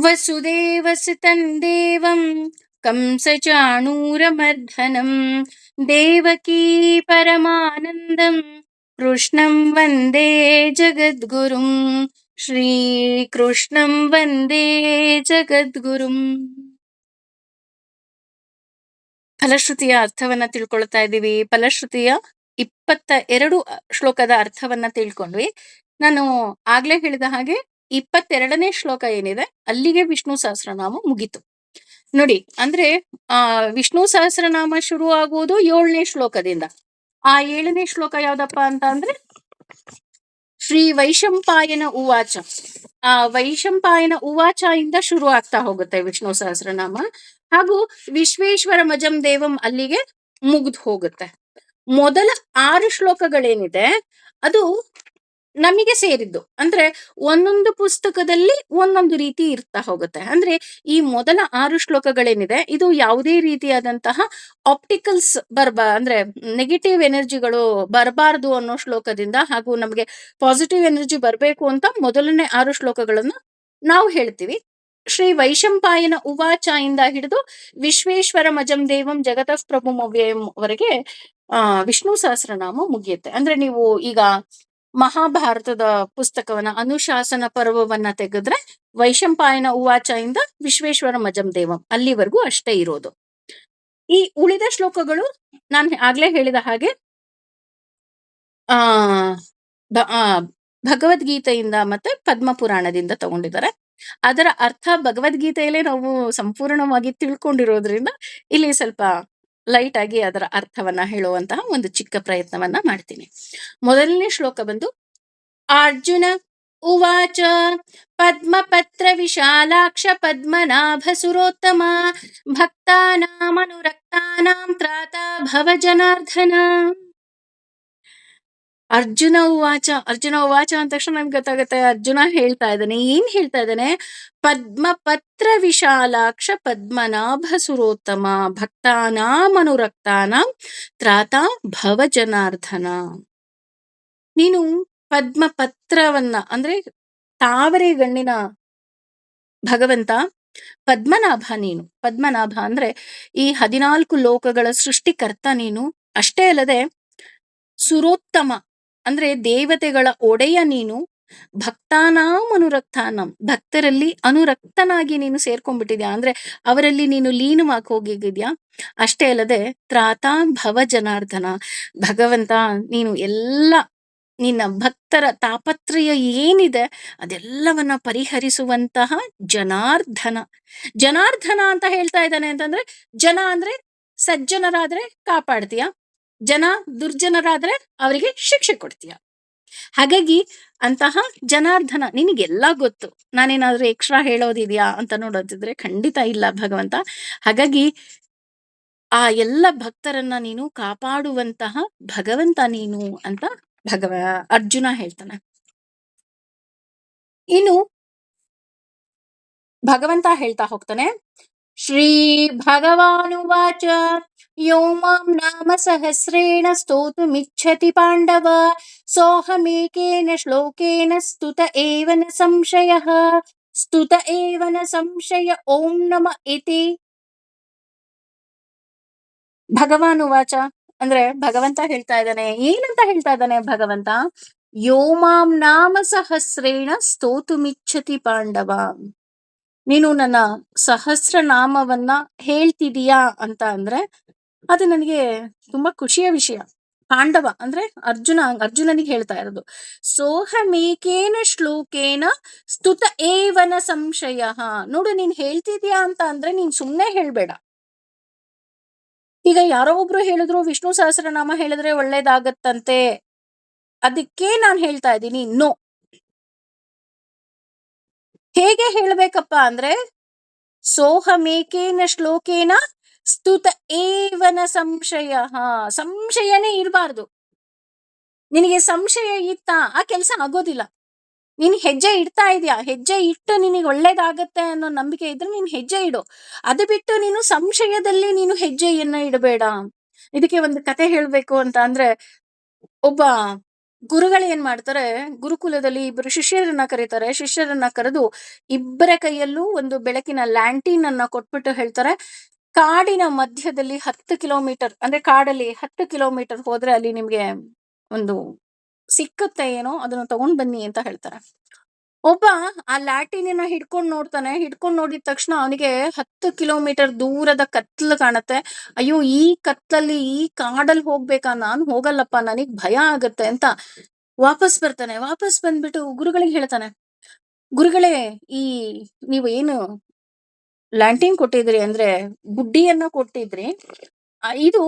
ವಸುದೇವಸುತಂ ದೇವಂ ಕಂಸಚಾಣೂರಮರ್ಧನಂ ದೇವಕೀ ಪರಮಾನಂದಂ ಕೃಷ್ಣಂ ವಂದೇ ಜಗದ್ಗುರುಂ ಶ್ರೀಕೃಷ್ಣಂ ವಂದೇ ಜಗದ್ಗುರುಂ. ಫಲಶ್ರುತಿಯ ಅರ್ಥವನ್ನ ತಿಳ್ಕೊಳ್ತಾ ಇದ್ದೀವಿ. ಫಲಶ್ರುತಿಯ 22 ಶ್ಲೋಕದ ಅರ್ಥವನ್ನ ತಿಳ್ಕೊಂಡ್ವಿ. ನಾನು ಆಗ್ಲೇ ಹೇಳಿದ ಹಾಗೆ 22ನೇ ಶ್ಲೋಕ ಏನಿದೆ ಅಲ್ಲಿಗೆ ವಿಷ್ಣು ಸಹಸ್ರನಾಮ ಮುಗೀತು. ನೋಡಿ, ಅಂದ್ರೆ ವಿಷ್ಣು ಸಹಸ್ರನಾಮ ಶುರು ಆಗುವುದು 7ನೇ ಶ್ಲೋಕದಿಂದ. ಆ 7ನೇ ಶ್ಲೋಕ ಯಾವ್ದಪ್ಪ ಅಂತ ಅಂದ್ರೆ ಶ್ರೀ ವೈಶಂಪಾಯನ ಉವಾಚ. ಆ ವೈಶಂಪಾಯನ ಉವಾಚ ಇಂದ ಶುರು ಆಗ್ತಾ ಹೋಗುತ್ತೆ ವಿಷ್ಣು ಸಹಸ್ರನಾಮ. ಹಾಗೂ ವಿಶ್ವೇಶ್ವರ ಮಜಂ ದೇವಂ ಅಲ್ಲಿಗೆ ಮುಗ್ದು ಹೋಗುತ್ತೆ. ಮೊದಲ 6 ಶ್ಲೋಕಗಳೇನಿದೆ ಅದು ನಮಗೆ ಸೇರಿದ್ದು. ಅಂದ್ರೆ ಒಂದೊಂದು ಪುಸ್ತಕದಲ್ಲಿ ಒಂದೊಂದು ರೀತಿ ಇರ್ತಾ ಹೋಗುತ್ತೆ. ಅಂದ್ರೆ ಈ ಮೊದಲ 6 ಶ್ಲೋಕಗಳೇನಿದೆ ಇದು ಯಾವುದೇ ರೀತಿಯಾದಂತಹ ಆಪ್ಟಿಕಲ್ಸ್ ಅಂದ್ರೆ ನೆಗೆಟಿವ್ ಎನರ್ಜಿಗಳು ಬರಬಾರ್ದು ಅನ್ನೋ ಶ್ಲೋಕದಿಂದ, ಹಾಗೂ ನಮಗೆ ಪಾಸಿಟಿವ್ ಎನರ್ಜಿ ಬರಬೇಕು ಅಂತ ಮೊದಲನೇ 6 ಶ್ಲೋಕಗಳನ್ನು ನಾವು ಹೇಳ್ತೀವಿ. ಶ್ರೀ ವೈಶಂಪಾಯನ ಉವಾಚ ಇಂದ ಹಿಡಿದು ವಿಶ್ವೇಶ್ವರ ಮಜಂ ದೇವಂ ಜಗತಃ ಪ್ರಭು ಅವ್ಯಯಂ ವರೆಗೆ ವಿಷ್ಣು ಸಹಸ್ರನಾಮ ಮುಗಿಯುತ್ತೆ. ಅಂದ್ರೆ ನೀವು ಈಗ ಮಹಾಭಾರತದ ಪುಸ್ತಕವನ್ನ ಅನುಶಾಸನ ಪರ್ವವನ್ನ ತೆಗೆದ್ರೆ ವೈಶಂಪಾಯನ ಉವಾಚ ಇಂದ ವಿಶ್ವೇಶ್ವರ ಮಜಂ ದೇವಂ ಅಲ್ಲಿವರೆಗೂ ಅಷ್ಟೇ ಇರೋದು. ಈ ಉಳಿದ ಶ್ಲೋಕಗಳು ನಾನು ಆಗ್ಲೇ ಹೇಳಿದ ಹಾಗೆ ಭಗವದ್ಗೀತೆಯಿಂದ ಮತ್ತೆ ಪದ್ಮಪುರಾಣದಿಂದ ತಗೊಂಡಿದ್ದಾರೆ. ಅದರ ಅರ್ಥ ಭಗವದ್ಗೀತೆಯಲ್ಲೇ ನಾವು ಸಂಪೂರ್ಣವಾಗಿ ತಿಳ್ಕೊಂಡಿರೋದ್ರಿಂದ ಇಲ್ಲಿ ಸ್ವಲ್ಪ ಲೈಟ್ ಆಗಿ ಅದರ ಅರ್ಥವನ್ನ ಹೇಳುವಂತಹ ಒಂದು ಚಿಕ್ಕ ಪ್ರಯತ್ನವನ್ನ ಮಾಡ್ತೀನಿ. ಮೊದಲನೇ ಶ್ಲೋಕ ಬಂದು ಅರ್ಜುನ ಉವಾಚ ಪದ್ಮಪತ್ರ ವಿಶಾಲಾಕ್ಷ ಪದ್ಮನಾಭ ಸುರೋತ್ತಮ ಭಕ್ತಾನಾಮನುರಕ್ತಾನಾಂ ತ್ರಾತಾ ಭವ ಜನಾರ್ದನ. ಅರ್ಜುನ ಉವಾಚ. ಅರ್ಜುನ ಉವಾಚ ಅಂದ ತಕ್ಷಣ ನಮ್ಗೆ ಗೊತ್ತಾಗುತ್ತೆ ಅರ್ಜುನ ಹೇಳ್ತಾ ಇದ್ದಾನೆ. ಏನ್ ಹೇಳ್ತಾ ಇದ್ದಾನೆ? ಪದ್ಮಪತ್ರ ವಿಶಾಲಾಕ್ಷ ಪದ್ಮನಾಭ ಸುರೋತ್ತಮ ಭಕ್ತಾನಾಮನುರಕ್ತಾನಾಂ ತ್ರಾತಾ ಭವ ಜನಾರ್ದನ. ನೀನು ಪದ್ಮಪತ್ರವನ್ನ ಅಂದ್ರೆ ತಾವರೆ ಗಣ್ಣಿನ ಭಗವಂತ ಪದ್ಮನಾಭ. ನೀನು ಪದ್ಮನಾಭ ಅಂದ್ರೆ ಈ 14 ಲೋಕಗಳ ಸೃಷ್ಟಿಕರ್ತ ನೀನು. ಅಷ್ಟೇ ಅಲ್ಲದೆ ಸುರೋತ್ತಮ ಅಂದ್ರೆ ದೇವತೆಗಳ ಒಡೆಯ ನೀನು. ಭಕ್ತಾನಾಂ ಅನುರಕ್ತಾನಾಂ ಭಕ್ತರಲ್ಲಿ ಅನುರಕ್ತನಾಗಿ ನೀನು ಸೇರ್ಕೊಂಡ್ಬಿಟ್ಟಿದ್ಯಾ, ಅಂದ್ರೆ ಅವರಲ್ಲಿ ನೀನು ಲೀನವಾಗಿ ಹೋಗಿದ್ಯಾ. ಅಷ್ಟೇ ಅಲ್ಲದೆ ತ್ರಾತಾ ಭವ ಜನಾರ್ದನ ಭಗವಂತ ನೀನು ಎಲ್ಲ ನಿನ್ನ ಭಕ್ತರ ತಾಪತ್ರಯ ಏನಿದೆ ಅದೆಲ್ಲವನ್ನ ಪರಿಹರಿಸುವಂತಹ ಜನಾರ್ದನ. ಜನಾರ್ದನ ಅಂತ ಹೇಳ್ತಾ ಇದ್ದಾನೆ ಅಂತಂದ್ರೆ ಜನ ಅಂದ್ರೆ ಸಜ್ಜನರಾದ್ರೆ ಕಾಪಾಡ್ತೀಯ, ಜನ ದುರ್ಜನರಾದ್ರೆ ಅವರಿಗೆ ಶಿಕ್ಷೆ ಕೊಡ್ತೀಯ. ಹಾಗಾಗಿ ಅಂತಹ ಜನಾರ್ದನ ನಿನಗೆಲ್ಲ ಗೊತ್ತು. ನಾನೇನಾದ್ರೂ ಎಕ್ಸ್ಟ್ರಾ ಹೇಳೋದಿದ್ಯಾ ಅಂತ ನೋಡೋದಿದ್ರೆ ಖಂಡಿತ ಇಲ್ಲ ಭಗವಂತ. ಹಾಗಾಗಿ ಆ ಎಲ್ಲ ಭಕ್ತರನ್ನ ನೀನು ಕಾಪಾಡುವಂತಹ ಭಗವಂತ ನೀನು ಅಂತ ಅರ್ಜುನ ಹೇಳ್ತಾನೆ. ಇನ್ನು ಭಗವಂತ ಹೇಳ್ತಾ ಹೋಗ್ತಾನೆ. ಶ್ರೀ ಭಗವಾನುವಾಚ ಯೋ ಮಾಂ ನಾಮ ಸಹಸ್ರೇಣ ಸ್ತೋತುಮಿಚ್ಛತಿ ಪಾಂಡವ ಸೋಹಮೇಕೇನ ಶ್ಲೋಕೇನ ಸ್ತುತ ಏವ ನ ಸಂಶಯಃ ಸ್ತುತ ಏವ ನ ಸಂಶಯ ಓಂ ನಮ ಇತಿ. ಭಗವಾನುವಾಚ ಅಂದ್ರೆ ಭಗವಂತ ಹೇಳ್ತಾ ಇದ್ದಾನೆ. ಏನಂತ ಹೇಳ್ತಾ ಇದ್ದಾನೆ ಭಗವಂತ? ಯೋ ಮಾಂ ನಾಮ ಸಹಸ್ರೇಣ ಸ್ತೋತುಮಿಚ್ಛತಿ ಪಾಂಡವ. ನೀನು ನನ್ನ ಸಹಸ್ರ ನಾಮವನ್ನ ಹೇಳ್ತಿದೀಯಾ ಅಂತ ಅಂದ್ರೆ ಅದು ನನಗೆ ತುಂಬಾ ಖುಷಿಯ ವಿಷಯ. ಪಾಂಡವ ಅಂದ್ರೆ ಅರ್ಜುನನಿಗೆ ಹೇಳ್ತಾ ಇರೋದು. ಸೋಹಮೇಕೇನ ಶ್ಲೋಕೇನ ಸ್ತುತ ಏವನ ಸಂಶಯ. ನೋಡು, ನೀನ್ ಹೇಳ್ತಿದ್ಯಾ ಅಂತ ಅಂದ್ರೆ ನೀನ್ ಸುಮ್ನೆ ಹೇಳ್ಬೇಡ. ಈಗ ಯಾರೋ ಒಬ್ರು ಹೇಳಿದ್ರು ವಿಷ್ಣು ಸಹಸ್ರನಾಮ ಹೇಳಿದ್ರೆ ಒಳ್ಳೇದಾಗತ್ತಂತೆ, ಅದಕ್ಕೆ ನಾನ್ ಹೇಳ್ತಾ ಇದ್ದೀನಿ. ನೋ, ಹೇಗೆ ಹೇಳ್ಬೇಕಪ್ಪ ಅಂದ್ರೆ ಸೋಹಮೇಕೇನ ಶ್ಲೋಕೇನ ಸ್ತುತ ಏವನ ಸಂಶಯ. ಸಂಶಯನೇ ಇರಬಾರ್ದು. ನಿನಗೆ ಸಂಶಯ ಇತ್ತಾ ಆ ಕೆಲಸ ಆಗೋದಿಲ್ಲ. ನೀನ್ ಹೆಜ್ಜೆ ಇಡ್ತಾ ಇದೀಯಾ, ಹೆಜ್ಜೆ ಇಟ್ಟು ನಿನಗೆ ಒಳ್ಳೇದಾಗತ್ತೆ ಅನ್ನೋ ನಂಬಿಕೆ ಇದ್ರೆ ನೀನ್ ಹೆಜ್ಜೆ ಇಡು. ಅದು ಬಿಟ್ಟು ನೀನು ಸಂಶಯದಲ್ಲಿ ನೀನು ಹೆಜ್ಜೆಯನ್ನ ಇಡಬೇಡ. ಇದಕ್ಕೆ ಒಂದು ಕತೆ ಹೇಳ್ಬೇಕು ಅಂತ ಅಂದ್ರೆ, ಒಬ್ಬ ಗುರುಗಳು ಏನ್ ಮಾಡ್ತಾರೆ, ಗುರುಕುಲದಲ್ಲಿ ಇಬ್ಬರು ಶಿಷ್ಯರನ್ನ ಕರೀತಾರೆ. ಶಿಷ್ಯರನ್ನ ಕರೆದು ಇಬ್ಬರ ಕೈಯಲ್ಲೂ ಒಂದು ಬೆಳಕಿನ ಲ್ಯಾಂಟೀನ್ ಅನ್ನ ಕೊಟ್ಬಿಟ್ಟು ಹೇಳ್ತಾರೆ, ಕಾಡಿನ ಮಧ್ಯದಲ್ಲಿ 10 ಕಿಲೋಮೀಟರ್, ಅಂದ್ರೆ ಕಾಡಲ್ಲಿ 10 ಕಿಲೋಮೀಟರ್ ಹೋದ್ರೆ ಅಲ್ಲಿ ನಿಮ್ಗೆ ಒಂದು ಸಿಕ್ಕುತ್ತೆ ಏನೋ, ಅದನ್ನ ತಗೊಂಡ್ ಬನ್ನಿ ಅಂತ ಹೇಳ್ತಾರೆ. ಒಬ್ಬ ಆ ಲ್ಯಾಟಿನಿನ ಹಿಡ್ಕೊಂಡ್ ನೋಡ್ತಾನೆ. ಹಿಡ್ಕೊಂಡ್ ನೋಡಿದ ತಕ್ಷಣ ಅವನಿಗೆ 10 ಕಿಲೋಮೀಟರ್ ದೂರದ ಕತ್ಲು ಕಾಣತ್ತೆ. ಅಯ್ಯೋ, ಈ ಕತ್ಲಲ್ಲಿ ಈ ಕಾಡಲ್ಲಿ ಹೋಗ್ಬೇಕಾ, ನಾನ್ ಹೋಗಲ್ಲಪ್ಪ, ನನಗ್ ಭಯ ಆಗತ್ತೆ ಅಂತ ವಾಪಸ್ ಬರ್ತಾನೆ. ವಾಪಸ್ ಬಂದ್ಬಿಟ್ಟು ಗುರುಗಳಿಗೆ ಹೇಳ್ತಾನೆ, ಗುರುಗಳೇ, ಈ ನೀವು ಏನು ಲ್ಯಾಂಟೀನ್ ಕೊಟ್ಟಿದ್ರಿ, ಅಂದ್ರೆ ಬುಡ್ಡಿಯನ್ನ ಕೊಟ್ಟಿದ್ರಿ, ಇದು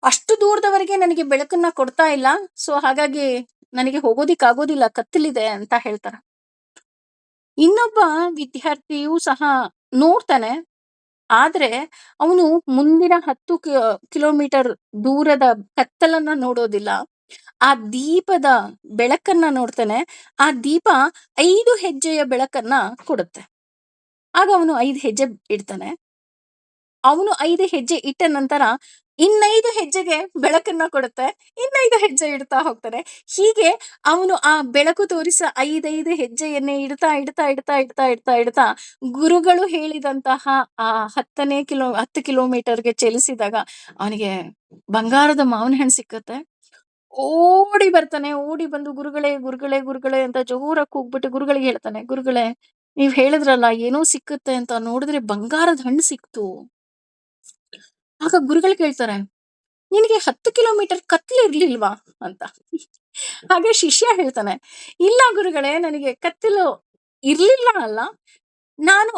ಅಷ್ಟು ದೂರದವರೆಗೆ ನನಗೆ ಬೆಳಕನ್ನ ಕೊಡ್ತಾ ಇಲ್ಲ. ಸೊ ಹಾಗಾಗಿ ನನಗೆ ಹೋಗೋದಿಕ್ ಆಗೋದಿಲ್ಲ, ಕತ್ತಲಿದೆ ಅಂತ ಹೇಳ್ತಾರೆ. ಇನ್ನೊಬ್ಬ ವಿದ್ಯಾರ್ಥಿಯೂ ಸಹ ನೋಡ್ತಾನೆ. ಆದ್ರೆ ಅವನು ಮುಂದಿನ 10 ಕಿಲೋಮೀಟರ್ ದೂರದ ಕತ್ತಲನ್ನ ನೋಡೋದಿಲ್ಲ. ಆ ದೀಪದ ಬೆಳಕನ್ನ ನೋಡ್ತಾನೆ. ಆ ದೀಪ 5 ಹೆಜ್ಜೆಯ ಬೆಳಕನ್ನ ಕೊಡುತ್ತೆ. ಆಗ ಅವನು 5 ಹೆಜ್ಜೆ ಇಡ್ತಾನೆ. ಅವನು 5 ಹೆಜ್ಜೆ ಇಟ್ಟ ನಂತರ 5 ಹೆಜ್ಜೆಗೆ ಬೆಳಕನ್ನ ಕೊಡುತ್ತೆ. 5 ಹೆಜ್ಜೆ ಇಡ್ತಾ ಹೋಗ್ತಾನೆ. ಹೀಗೆ ಅವನು ಆ ಬೆಳಕು ತೋರಿಸ 5 ಹೆಜ್ಜೆಯನ್ನೇ ಇಡ್ತಾ ಗುರುಗಳು ಹೇಳಿದಂತಹ ಆ 10 ಕಿಲೋಮೀಟರ್ಗೆ ಚಲಿಸಿದಾಗ ಅವನಿಗೆ ಬಂಗಾರದ ಮಾವಿನ ಹಣ್ಣು ಸಿಕ್ಕತ್ತೆ. ಓಡಿ ಬರ್ತಾನೆ. ಓಡಿ ಬಂದು ಗುರುಗಳೇ ಗುರುಗಳೇ ಗುರುಗಳೇ ಅಂತ ಜೋರಾಗಿ ಕೂಗ್ಬಿಟ್ಟು ಗುರುಗಳಿಗೆ ಹೇಳ್ತಾನೆ, ಗುರುಗಳೇ, ನೀವ್ ಹೇಳಿದ್ರಲ್ಲ ಏನೋ ಸಿಕ್ಕುತ್ತೆ ಅಂತ, ನೋಡಿದ್ರೆ ಬಂಗಾರದ ಹಣ್ಣು ಸಿಕ್ತು. ಆಗ ಗುರುಗಳು ಕೇಳ್ತಾರೆ, ನಿನಗೆ 10 ಕಿಲೋಮೀಟರ್ ಕತ್ಲು ಇರ್ಲಿಲ್ವಾ ಅಂತ. ಹಾಗೆ ಶಿಷ್ಯ ಹೇಳ್ತಾನೆ, ಇಲ್ಲ ಗುರುಗಳೇ, ನನಗೆ ಕತ್ತಲು ಇರ್ಲಿಲ್ಲ ಅಲ್ಲ, ನಾನು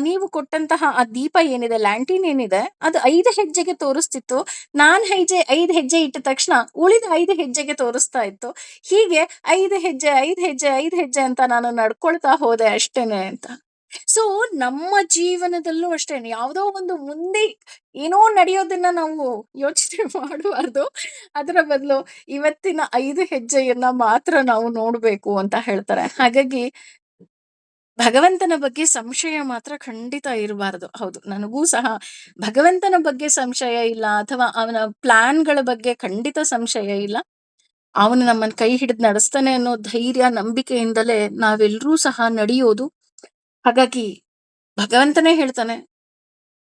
ನೀವು ಕೊಟ್ಟಂತಹ ಆ ದೀಪ ಏನಿದೆ, ಲ್ಯಾಂಟೀನ್ ಏನಿದೆ, ಅದು 5 ಹೆಜ್ಜೆಗೆ ತೋರಿಸ್ತಿತ್ತು. ನಾನ್ 5 ಹೆಜ್ಜೆ ಇಟ್ಟ ತಕ್ಷಣ ಉಳಿದ 5 ಹೆಜ್ಜೆಗೆ ತೋರಿಸ್ತಾ ಇತ್ತು. ಹೀಗೆ 5 ಹೆಜ್ಜೆ ಅಂತ ನಾನು ನಡ್ಕೊಳ್ತಾ ಹೋದೆ ಅಷ್ಟೇನೆ ಅಂತ. ಸೊ ನಮ್ಮ ಜೀವನದಲ್ಲೂ ಅಷ್ಟೇನೆ, ಯಾವುದೋ ಒಂದು ಮುಂದೆ ಏನೋ ನಡೆಯೋದನ್ನ ನಾವು ಯೋಚನೆ ಮಾಡಬಾರ್ದು. ಅದರ ಬದಲು ಇವತ್ತಿನ 5 ಹೆಜ್ಜೆಯನ್ನ ಮಾತ್ರ ನಾವು ನೋಡ್ಬೇಕು ಅಂತ ಹೇಳ್ತಾರೆ. ಹಾಗಾಗಿ ಭಗವಂತನ ಬಗ್ಗೆ ಸಂಶಯ ಮಾತ್ರ ಖಂಡಿತ ಇರಬಾರದು. ಹೌದು, ನನಗೂ ಸಹ ಭಗವಂತನ ಬಗ್ಗೆ ಸಂಶಯ ಇಲ್ಲ, ಅಥವಾ ಅವನ ಪ್ಲಾನ್ಗಳ ಬಗ್ಗೆ ಖಂಡಿತ ಸಂಶಯ ಇಲ್ಲ. ಅವನು ನಮ್ಮನ್ನ ಕೈ ಹಿಡಿದು ನಡೆಸ್ತಾನೆ ಅನ್ನೋ ಧೈರ್ಯ, ನಂಬಿಕೆಯಿಂದಲೇ ನಾವೆಲ್ಲರೂ ಸಹ ನಡೆಯೋದು. ಹಾಗಾಗಿ ಭಗವಂತನೇ ಹೇಳ್ತಾನೆ,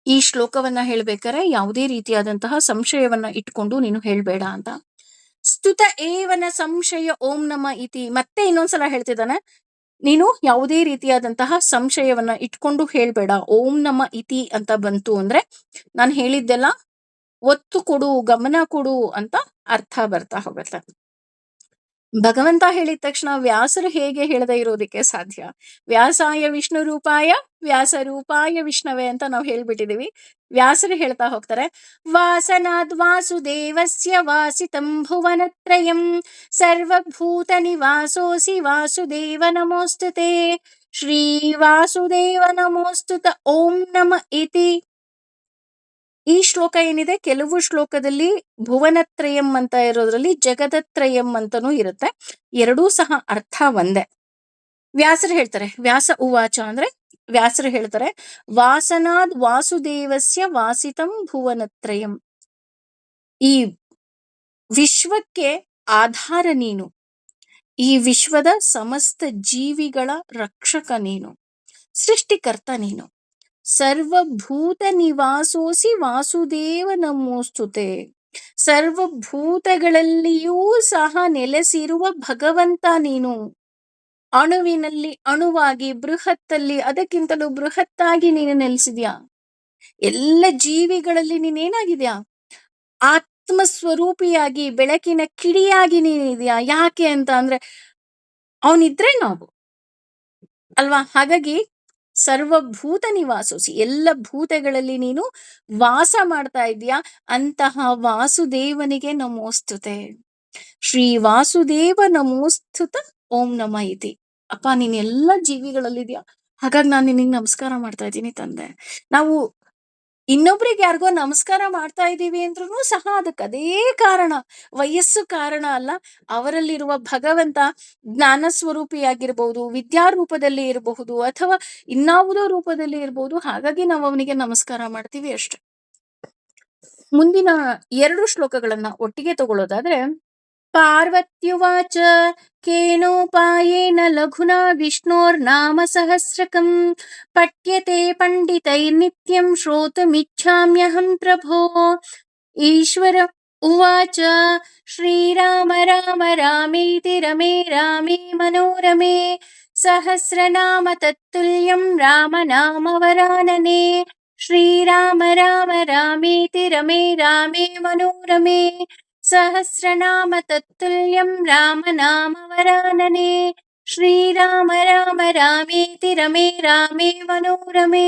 ಈ ಶ್ಲೋಕವನ್ನ ಹೇಳ್ಬೇಕಾರೆ ಯಾವುದೇ ರೀತಿಯಾದಂತಹ ಸಂಶಯವನ್ನ ಇಟ್ಕೊಂಡು ನೀನು ಹೇಳ್ಬೇಡ ಅಂತ. ಸ್ತುತ ಏವನ ಸಂಶಯ ಓಂ ನಮ ಇತಿ. ಮತ್ತೆ ಇನ್ನೊಂದ್ಸಲ ಹೇಳ್ತಿದ್ದಾನೆ, ನೀನು ಯಾವುದೇ ರೀತಿಯಾದಂತಹ ಸಂಶಯವನ್ನ ಇಟ್ಕೊಂಡು ಹೇಳ್ಬೇಡ. ಓಂ ನಮ ಇತಿ ಅಂತ ಬಂತು ಅಂದ್ರೆ ನಾನು ಹೇಳಿದ್ದೆಲ್ಲ ಒತ್ತು ಕೊಡು, ಗಮನ ಕೊಡು ಅಂತ ಅರ್ಥ ಬರ್ತಾ ಹೋಗುತ್ತೆ. ಭಗವಂತ ಹೇಳಿದ ತಕ್ಷಣ ವ್ಯಾಸರು ಹೇಗೆ ಹೇಳದೇ ಇರೋದಕ್ಕೆ ಸಾಧ್ಯ? ವ್ಯಾಸಾಯ ವಿಷ್ಣು ರೂಪಾಯ ವ್ಯಾಸ ರೂಪಾಯ ವಿಷ್ಣವೇ ಅಂತ ನಾವು ಹೇಳ್ಬಿಟ್ಟಿದೀವಿ. ವ್ಯಾಸರು ಹೇಳ್ತಾ ಹೋಗ್ತಾರೆ, ವಾಸನಾದ್ ವಾಸುದೇವಸ್ಯ ವಾಸಿತಂ ಭುವನತ್ರಯಂ ಸರ್ವಭೂತ ನಿವಾಸೋಸಿ ವಾಸುದೇವ ನಮೋಸ್ತುತೆ. ಶ್ರೀ ವಾಸುದೇವ ನಮೋಸ್ತುತ ಓಂ ನಮ ಇತಿ. ಈ ಶ್ಲೋಕ ಏನಿದೆ, ಕೆಲವು ಶ್ಲೋಕದಲ್ಲಿ ಭುವನತ್ರಯಂ ಅಂತ ಇರೋದ್ರಲ್ಲಿ ಜಗದತ್ರಯಂ ಅಂತನೂ ಇರುತ್ತೆ. ಎರಡೂ ಸಹ ಅರ್ಥ ಒಂದೇ. ವ್ಯಾಸರು ಹೇಳ್ತಾರೆ, ವ್ಯಾಸ ಉವಾಚ ಅಂದ್ರೆ ವ್ಯಾಸರು ಹೇಳ್ತಾರೆ, ವಾಸನಾದ್ ವಾಸುದೇವಸ್ಯ ವಾಸಿತಂ ಭುವನತ್ರಯಂ. ಈ ವಿಶ್ವಕ್ಕೆ ಆಧಾರ ನೀನು, ಈ ವಿಶ್ವದ ಸಮಸ್ತ ಜೀವಿಗಳ ರಕ್ಷಕ ನೀನು, ಸೃಷ್ಟಿಕರ್ತ ನೀನು. ಸರ್ವಭೂತ ನಿವಾಸೋಸಿ ವಾಸುದೇವ ನಮೋಸ್ತುತೆ. ಸರ್ವಭೂತಗಳಲ್ಲಿಯೂ ಸಹ ನೆಲೆಸಿರುವ ಭಗವಂತ ನೀನು. ಅಣುವಿನಲ್ಲಿ ಅಣುವಾಗಿ, ಬೃಹತ್ತಲ್ಲಿ ಅದಕ್ಕಿಂತಲೂ ಬೃಹತ್ತಾಗಿ ನೀನು ನೆಲೆಸಿದ್ಯಾ. ಎಲ್ಲ ಜೀವಿಗಳಲ್ಲಿ ನೀನೇನಾಗಿದ್ಯಾ, ಆತ್ಮಸ್ವರೂಪಿಯಾಗಿ ಬೆಳಕಿನ ಕಿಡಿಯಾಗಿ ನೀನಿದ್ಯಾ. ಯಾಕೆ ಅಂತ ಅಂದ್ರೆ ಅವನಿದ್ರೆ ನಾವು ಅಲ್ವಾ. ಹಾಗಾಗಿ ಸರ್ವಭೂತ ನಿವಾಸೋಸಿ, ಎಲ್ಲ ಭೂತಗಳಲ್ಲಿ ನೀನು ವಾಸ ಮಾಡ್ತಾ ಇದೀಯಾ. ಅಂತಹ ವಾಸುದೇವನಿಗೆ ನಮೋಸ್ತುತೆ. ಶ್ರೀ ವಾಸುದೇವ ನಮೋಸ್ತುತ ಓಂ ನಮ ಇತಿ. ಅಪ್ಪ, ನೀನ್ ಎಲ್ಲ ಜೀವಿಗಳಲ್ಲಿದ್ಯಾ, ಹಾಗಾಗಿ ನಾನು ನಿನಗೆ ನಮಸ್ಕಾರ ಮಾಡ್ತಾ ಇದ್ದೀನಿ ತಂದೆ. ನಾವು ಇನ್ನೊಬ್ರಿಗೆ ಯಾರಿಗೋ ನಮಸ್ಕಾರ ಮಾಡ್ತಾ ಇದ್ದೀವಿ ಅಂದ್ರೂ ಸಹ ಅದಕ್ಕೆ ಅದೇ ಕಾರಣ, ವಯಸ್ಸು ಕಾರಣ ಅಲ್ಲ. ಅವರಲ್ಲಿರುವ ಭಗವಂತ ಜ್ಞಾನ ಸ್ವರೂಪಿಯಾಗಿರ್ಬಹುದು, ವಿದ್ಯಾರೂಪದಲ್ಲಿ ಇರಬಹುದು, ಅಥವಾ ಇನ್ನಾವುದೋ ರೂಪದಲ್ಲಿ ಇರಬಹುದು. ಹಾಗಾಗಿ ನಾವು ಅವನಿಗೆ ನಮಸ್ಕಾರ ಮಾಡ್ತೀವಿ ಅಷ್ಟೆ. ಮುಂದಿನ 2 ಶ್ಲೋಕಗಳನ್ನ ಒಟ್ಟಿಗೆ ತಗೊಳ್ಳೋದಾದ್ರೆ, पार्वत्युवाच केनोपायेन लघुना विष्णोर्नाम सहस्रकम् पठ्यते पण्डितैर्नित्यं श्रोतुमिच्छाम्यहं प्रभो। ईश्वर उवाच श्रीराम राम रामेति रमे रामे मनोरमे सहस्रनाम तत्तुल्यं रामनाम वरानने। श्रीराम राम रामेति रमे रामे मनोरमे सहस्रनाम तत्तुल्यं रामनाम वरानने। श्रीराम राम रामेति रमे रामे मनोरमे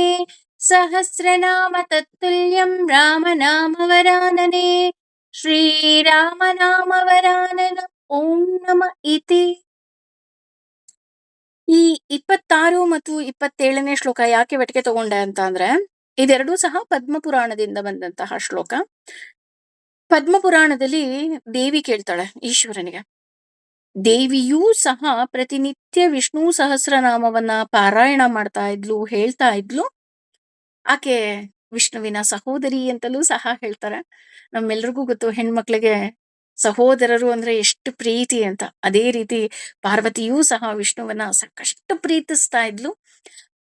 सहस्रनाम तत्तुल्यं रामनाम वरानने। ಶ್ರೀರಾಮನಾಮ ವರಾನನ ಓಂ ನಮ ಇತಿ. ಈ 26 ಮತ್ತು 27ನೇ ಶ್ಲೋಕ ಯಾಕೆ ಒಟ್ಟಿಗೆ ತಗೊಂಡೆ ಅಂತ ಅಂದ್ರೆ, ಇದೆರಡೂ ಸಹ ಪದ್ಮಪುರಾಣದಿಂದ ಬಂದಂತಹ ಶ್ಲೋಕ. ಪದ್ಮಪುರಾಣದಲ್ಲಿ ದೇವಿ ಕೇಳ್ತಾಳೆ ಈಶ್ವರನಿಗೆ. ದೇವಿಯೂ ಸಹ ಪ್ರತಿನಿತ್ಯ ವಿಷ್ಣು ಸಹಸ್ರನಾಮವನ್ನ ಪಾರಾಯಣ ಮಾಡ್ತಾ ಇದ್ಲು, ಹೇಳ್ತಾ ಇದ್ಲು. ಆಕೆ ವಿಷ್ಣುವಿನ ಸಹೋದರಿ ಅಂತಲೂ ಸಹ ಹೇಳ್ತಾರೆ. ನಮ್ಮೆಲ್ರಿಗೂ ಗೊತ್ತು ಹೆಣ್ಮಕ್ಳಿಗೆ ಸಹೋದರರು ಅಂದ್ರೆ ಎಷ್ಟು ಪ್ರೀತಿ ಅಂತ. ಅದೇ ರೀತಿ ಪಾರ್ವತಿಯೂ ಸಹ ವಿಷ್ಣುವನ್ನ ಸಾಕಷ್ಟು ಪ್ರೀತಿಸ್ತಾ ಇದ್ಲು.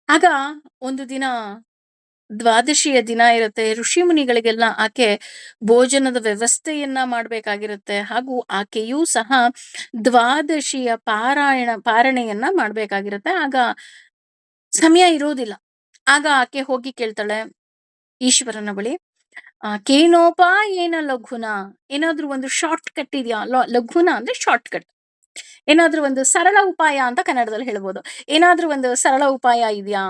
ಆಗ ಒಂದು ದಿನ ದ್ವಾದಶಿಯ ದಿನ ಇರುತ್ತೆ. ಋಷಿ ಮುನಿಗಳಿಗೆಲ್ಲ ಆಕೆ ಭೋಜನದ ವ್ಯವಸ್ಥೆಯನ್ನ ಮಾಡ್ಬೇಕಾಗಿರುತ್ತೆ. ಹಾಗೂ ಆಕೆಯೂ ಸಹ ದ್ವಾದಶಿಯ ಪಾರಣೆಯನ್ನ ಮಾಡ್ಬೇಕಾಗಿರುತ್ತೆ. ಆಗ ಸಮಯ ಇರೋದಿಲ್ಲ. ಆಗ ಆಕೆ ಹೋಗಿ ಕೇಳ್ತಾಳೆ ಈಶ್ವರನ ಬಳಿ, ಕೇನೋಪ ಏನ ಲಘುನ, ಏನಾದ್ರೂ ಒಂದು ಶಾರ್ಟ್ ಕಟ್ ಇದೆಯಾ? ಲಘುನ ಅಂದ್ರೆ ಶಾರ್ಟ್ ಕಟ್, ಏನಾದ್ರೂ ಒಂದು ಸರಳ ಉಪಾಯ ಅಂತ ಕನ್ನಡದಲ್ಲಿ ಹೇಳ್ಬೋದು. ಏನಾದ್ರೂ ಒಂದು ಸರಳ ಉಪಾಯ ಇದೆಯಾ?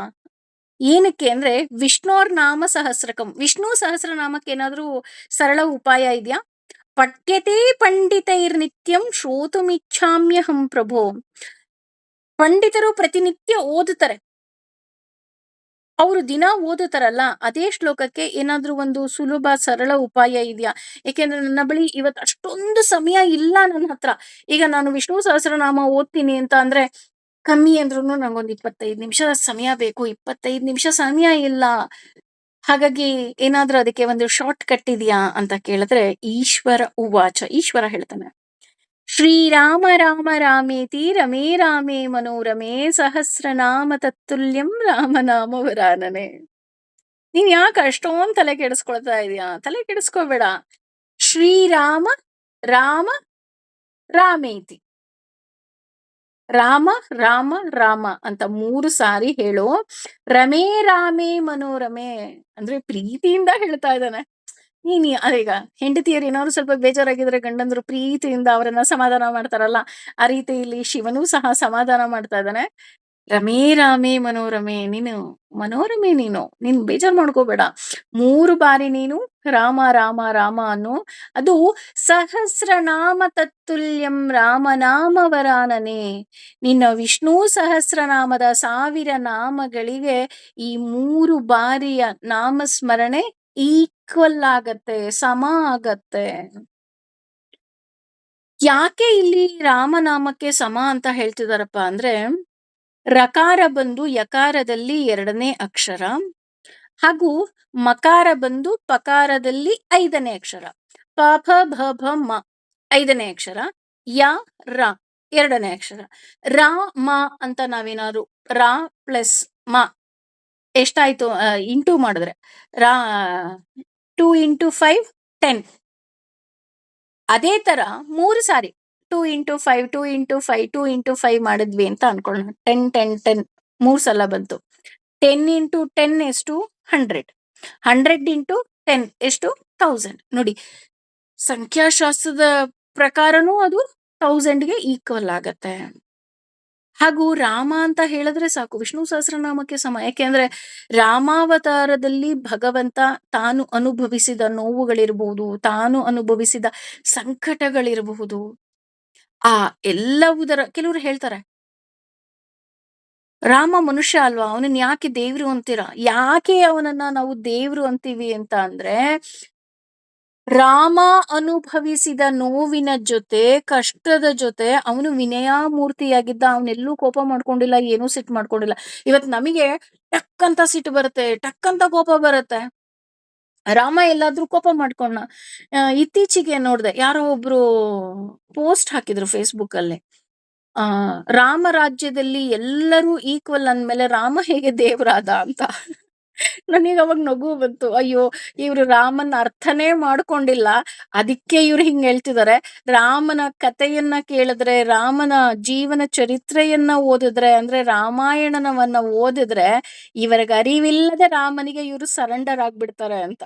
ಏನಕ್ಕೆ ಅಂದ್ರೆ ವಿಷ್ಣೋರ್ ನಾಮ ಸಹಸ್ರಕಂ, ವಿಷ್ಣು ಸಹಸ್ರನಾಮಕ್ಕೆ ಏನಾದ್ರೂ ಸರಳ ಉಪಾಯ ಇದೆಯಾ? ಪಠ್ಯತೆ ಪಂಡಿತೈರ್ ನಿತ್ಯಂ ಶ್ರೋತುಮಿಚ್ಛಾಮ್ಯಹಂ ಪ್ರಭೋ. ಪಂಡಿತರು ಪ್ರತಿನಿತ್ಯ ಓದುತ್ತಾರೆ. ಅವರು ದಿನ ಓದುತ್ತಾರಲ್ಲ, ಅದೇ ಶ್ಲೋಕಕ್ಕೆ ಏನಾದ್ರೂ ಒಂದು ಸುಲಭ ಸರಳ ಉಪಾಯ ಇದೆಯಾ? ಯಾಕೆಂದ್ರೆ ನನ್ನ ಬಳಿ ಇವತ್ತು ಅಷ್ಟೊಂದು ಸಮಯ ಇಲ್ಲ ನನ್ನ ಹತ್ರ. ಈಗ ನಾನು ವಿಷ್ಣು ಸಹಸ್ರನಾಮ ಓದ್ತೀನಿ ಅಂತ ಅಂದ್ರೆ ಕಮ್ಮಿ ಅಂದ್ರೂ ನಂಗೊಂದು 25 ನಿಮಿಷ ಸಮಯ ಬೇಕು. 25 ನಿಮಿಷ ಸಮಯ ಇಲ್ಲ. ಹಾಗಾಗಿ ಏನಾದ್ರೂ ಅದಕ್ಕೆ ಒಂದು ಶಾರ್ಟ್ ಕಟ್ ಇದೆಯಾ ಅಂತ ಕೇಳಿದ್ರೆ, ಈಶ್ವರ ಉವಾಚ, ಈಶ್ವರ ಹೇಳ್ತಾನೆ, ಶ್ರೀರಾಮ ರಾಮ ರಾಮೇತಿ ರಮೇ ರಾಮೇ ಮನೋರಮೆ ಸಹಸ್ರನಾಮ ತತ್ತುಲ್ಯಂ ರಾಮನಾಮ ವರಾನನೆ. ನೀನ್ ಯಾಕೆ ಅಷ್ಟೊಂದು ತಲೆ ಕೆಡಿಸ್ಕೊಳ್ತಾ ಇದೀಯಾ? ತಲೆ ಕೆಡಿಸ್ಕೋಬೇಡ. ಶ್ರೀರಾಮ ರಾಮ ರಾಮೇತಿ, ರಾಮ ರಾಮ ರಾಮ ಅಂತ 3 ಸಾರಿ ಹೇಳು. ರಮೇ ರಾಮೇ ಮನೋರಮೆ ಅಂದ್ರೆ ಪ್ರೀತಿಯಿಂದ ಹೇಳ್ತಾ ಇದ್ದಾನೆ. ಅದೀಗ ಹೆಂಡತಿಯರು ಏನಾದ್ರು ಸ್ವಲ್ಪ ಬೇಜಾರಾಗಿದ್ರೆ ಗಂಡಂದ್ರು ಪ್ರೀತಿಯಿಂದ ಅವರನ್ನ ಸಮಾಧಾನ ಮಾಡ್ತಾರಲ್ಲ, ಆ ರೀತಿ ಇಲ್ಲಿ ಶಿವನೂ ಸಹ ಸಮಾಧಾನ ಮಾಡ್ತಾ ಇದ್ದಾನೆ. ರಮೇ ರಾಮೇ ಮನೋರಮೆ, ಮನೋರಮೆ ನೀನ್ ಬೇಜಾರ್ ಮಾಡ್ಕೋಬೇಡ. 3 ಬಾರಿ ನೀನು ರಾಮ ರಾಮ ರಾಮ ಅನ್ನು. ಅದು ಸಹಸ್ರನಾಮ ತತ್ತುಲ್ಯಂ ರಾಮನಾಮ ವರಾನನೆ. ನಿನ್ನ ವಿಷ್ಣು ಸಹಸ್ರನಾಮದ 1000 ನಾಮಗಳಿಗೆ ಈ 3 ಬಾರಿಯ ನಾಮಸ್ಮರಣೆ ಈಕ್ವಲ್ ಆಗತ್ತೆ, ಸಮ ಆಗತ್ತೆ. ಯಾಕೆ ಇಲ್ಲಿ ರಾಮನಾಮಕ್ಕೆ ಸಮ ಅಂತ ಹೇಳ್ತಿದಾರಪ್ಪ ಅಂದ್ರೆ, ರಕಾರ ಬಂದು ಯಕಾರದಲ್ಲಿ 2ನೇ ಅಕ್ಷರ, ಹಾಗೂ ಮಕಾರ ಬಂದು ಪಕಾರದಲ್ಲಿ 5ನೇ ಅಕ್ಷರ, ಪ ಫ ಭ ಭ ಮ 5ನೇ ಅಕ್ಷರ, ಯ ರ 2ನೇ ಅಕ್ಷರ. ರ ಮ ಅಂತ ನಾವೇನಾದ್ರು ರ ಪ್ಲಸ್ ಮ ಎಷ್ಟಾಯ್ತು ಇಂಟು ಮಾಡಿದ್ರೆ, ರಾ 2 into 5 10. ಅದೇ ತರ 3 ಸಾರಿ 2 into 5 2 into 5 2 into 5 ಮಾಡಿದ್ವಿ ಅಂತ ಅನ್ಕೊಳ್ಳೋಣ. 10 10 10 3 ಸಲ ಬಂತು. 10 into 10 ಎಷ್ಟು? 100. 100 into 10 ಎಷ್ಟು? 1000. ನೋಡಿ, ಸಂಖ್ಯಾಶಾಸ್ತ್ರದ ಪ್ರಕಾರನೂ ಅದು 1000ಗೆ ಈಕ್ವಲ್ ಆಗತ್ತೆ. ಹಾಗೂ ರಾಮ ಅಂತ ಹೇಳಿದ್ರೆ ಸಾಕು, ವಿಷ್ಣು ಸಹಸ್ರನಾಮಕ್ಕೆ ಸಮ. ಯಾಕೆಂದ್ರೆ ರಾಮಾವತಾರದಲ್ಲಿ ಭಗವಂತ ತಾನು ಅನುಭವಿಸಿದ ನೋವುಗಳಿರಬಹುದು, ತಾನು ಅನುಭವಿಸಿದ ಸಂಕಟಗಳಿರಬಹುದು, ಆ ಎಲ್ಲವುದರ ಕೆಲವರು ಹೇಳ್ತಾರೆ, ರಾಮ ಮನುಷ್ಯ ಅಲ್ವಾ, ಅವನನ್ನ ಯಾಕೆ ದೇವ್ರು ಅಂತೀರಾ? ಯಾಕೆ ಅವನನ್ನ ನಾವು ದೇವ್ರು ಅಂತೀವಿ ಅಂತ ಅಂದ್ರೆ, ರಾಮ ಅನುಭವಿಸಿದ ನೋವಿನ ಜೊತೆ, ಕಷ್ಟದ ಜೊತೆ ಅವನು ವಿನಯಾಮೂರ್ತಿಯಾಗಿದ್ದ. ಅವನೆಲ್ಲೂ ಕೋಪ ಮಾಡ್ಕೊಂಡಿಲ್ಲ, ಏನೂ ಸಿಟ್ಟು ಮಾಡ್ಕೊಂಡಿಲ್ಲ. ಇವತ್ತು ನಮಗೆ ಟಕ್ ಅಂತ ಸಿಟ್ಟು ಬರುತ್ತೆ, ಟಕ್ ಅಂತ ಕೋಪ ಬರುತ್ತೆ. ರಾಮ ಎಲ್ಲಾದ್ರೂ ಕೋಪ ಮಾಡ್ಕೊಂಡ. ಇತ್ತೀಚೆಗೆ ನೋಡ್ದೆ, ಯಾರೋ ಒಬ್ರು ಪೋಸ್ಟ್ ಹಾಕಿದ್ರು ಫೇಸ್ಬುಕ್ ಅಲ್ಲಿ. ರಾಮ ರಾಜ್ಯದಲ್ಲಿ ಎಲ್ಲರೂ ಈಕ್ವಲ್ ಅಂದ್ಮೇಲೆ ರಾಮ ಹೇಗೆ ದೇವರಾದ ಅಂತ. ನನಗೆ ಅವಾಗ ನಗು ಬಂತು. ಅಯ್ಯೋ, ಇವ್ರು ರಾಮನ ಅರ್ಥನೇ ಮಾಡ್ಕೊಂಡಿಲ್ಲ, ಅದಕ್ಕೆ ಇವ್ರು ಹಿಂಗ್ ಹೇಳ್ತಿದ್ದಾರೆ. ರಾಮನ ಕಥೆಯನ್ನ ಕೇಳಿದ್ರೆ, ರಾಮನ ಜೀವನ ಚರಿತ್ರೆಯನ್ನ ಓದಿದ್ರೆ, ಅಂದ್ರೆ ರಾಮಾಯಣವನ್ನ ಓದಿದ್ರೆ, ಇವರಿಗೆ ಅರಿವಿಲ್ಲದೆ ರಾಮನಿಗೆ ಇವರು ಸರೆಂಡರ್ ಆಗ್ಬಿಡ್ತಾರೆ ಅಂತ.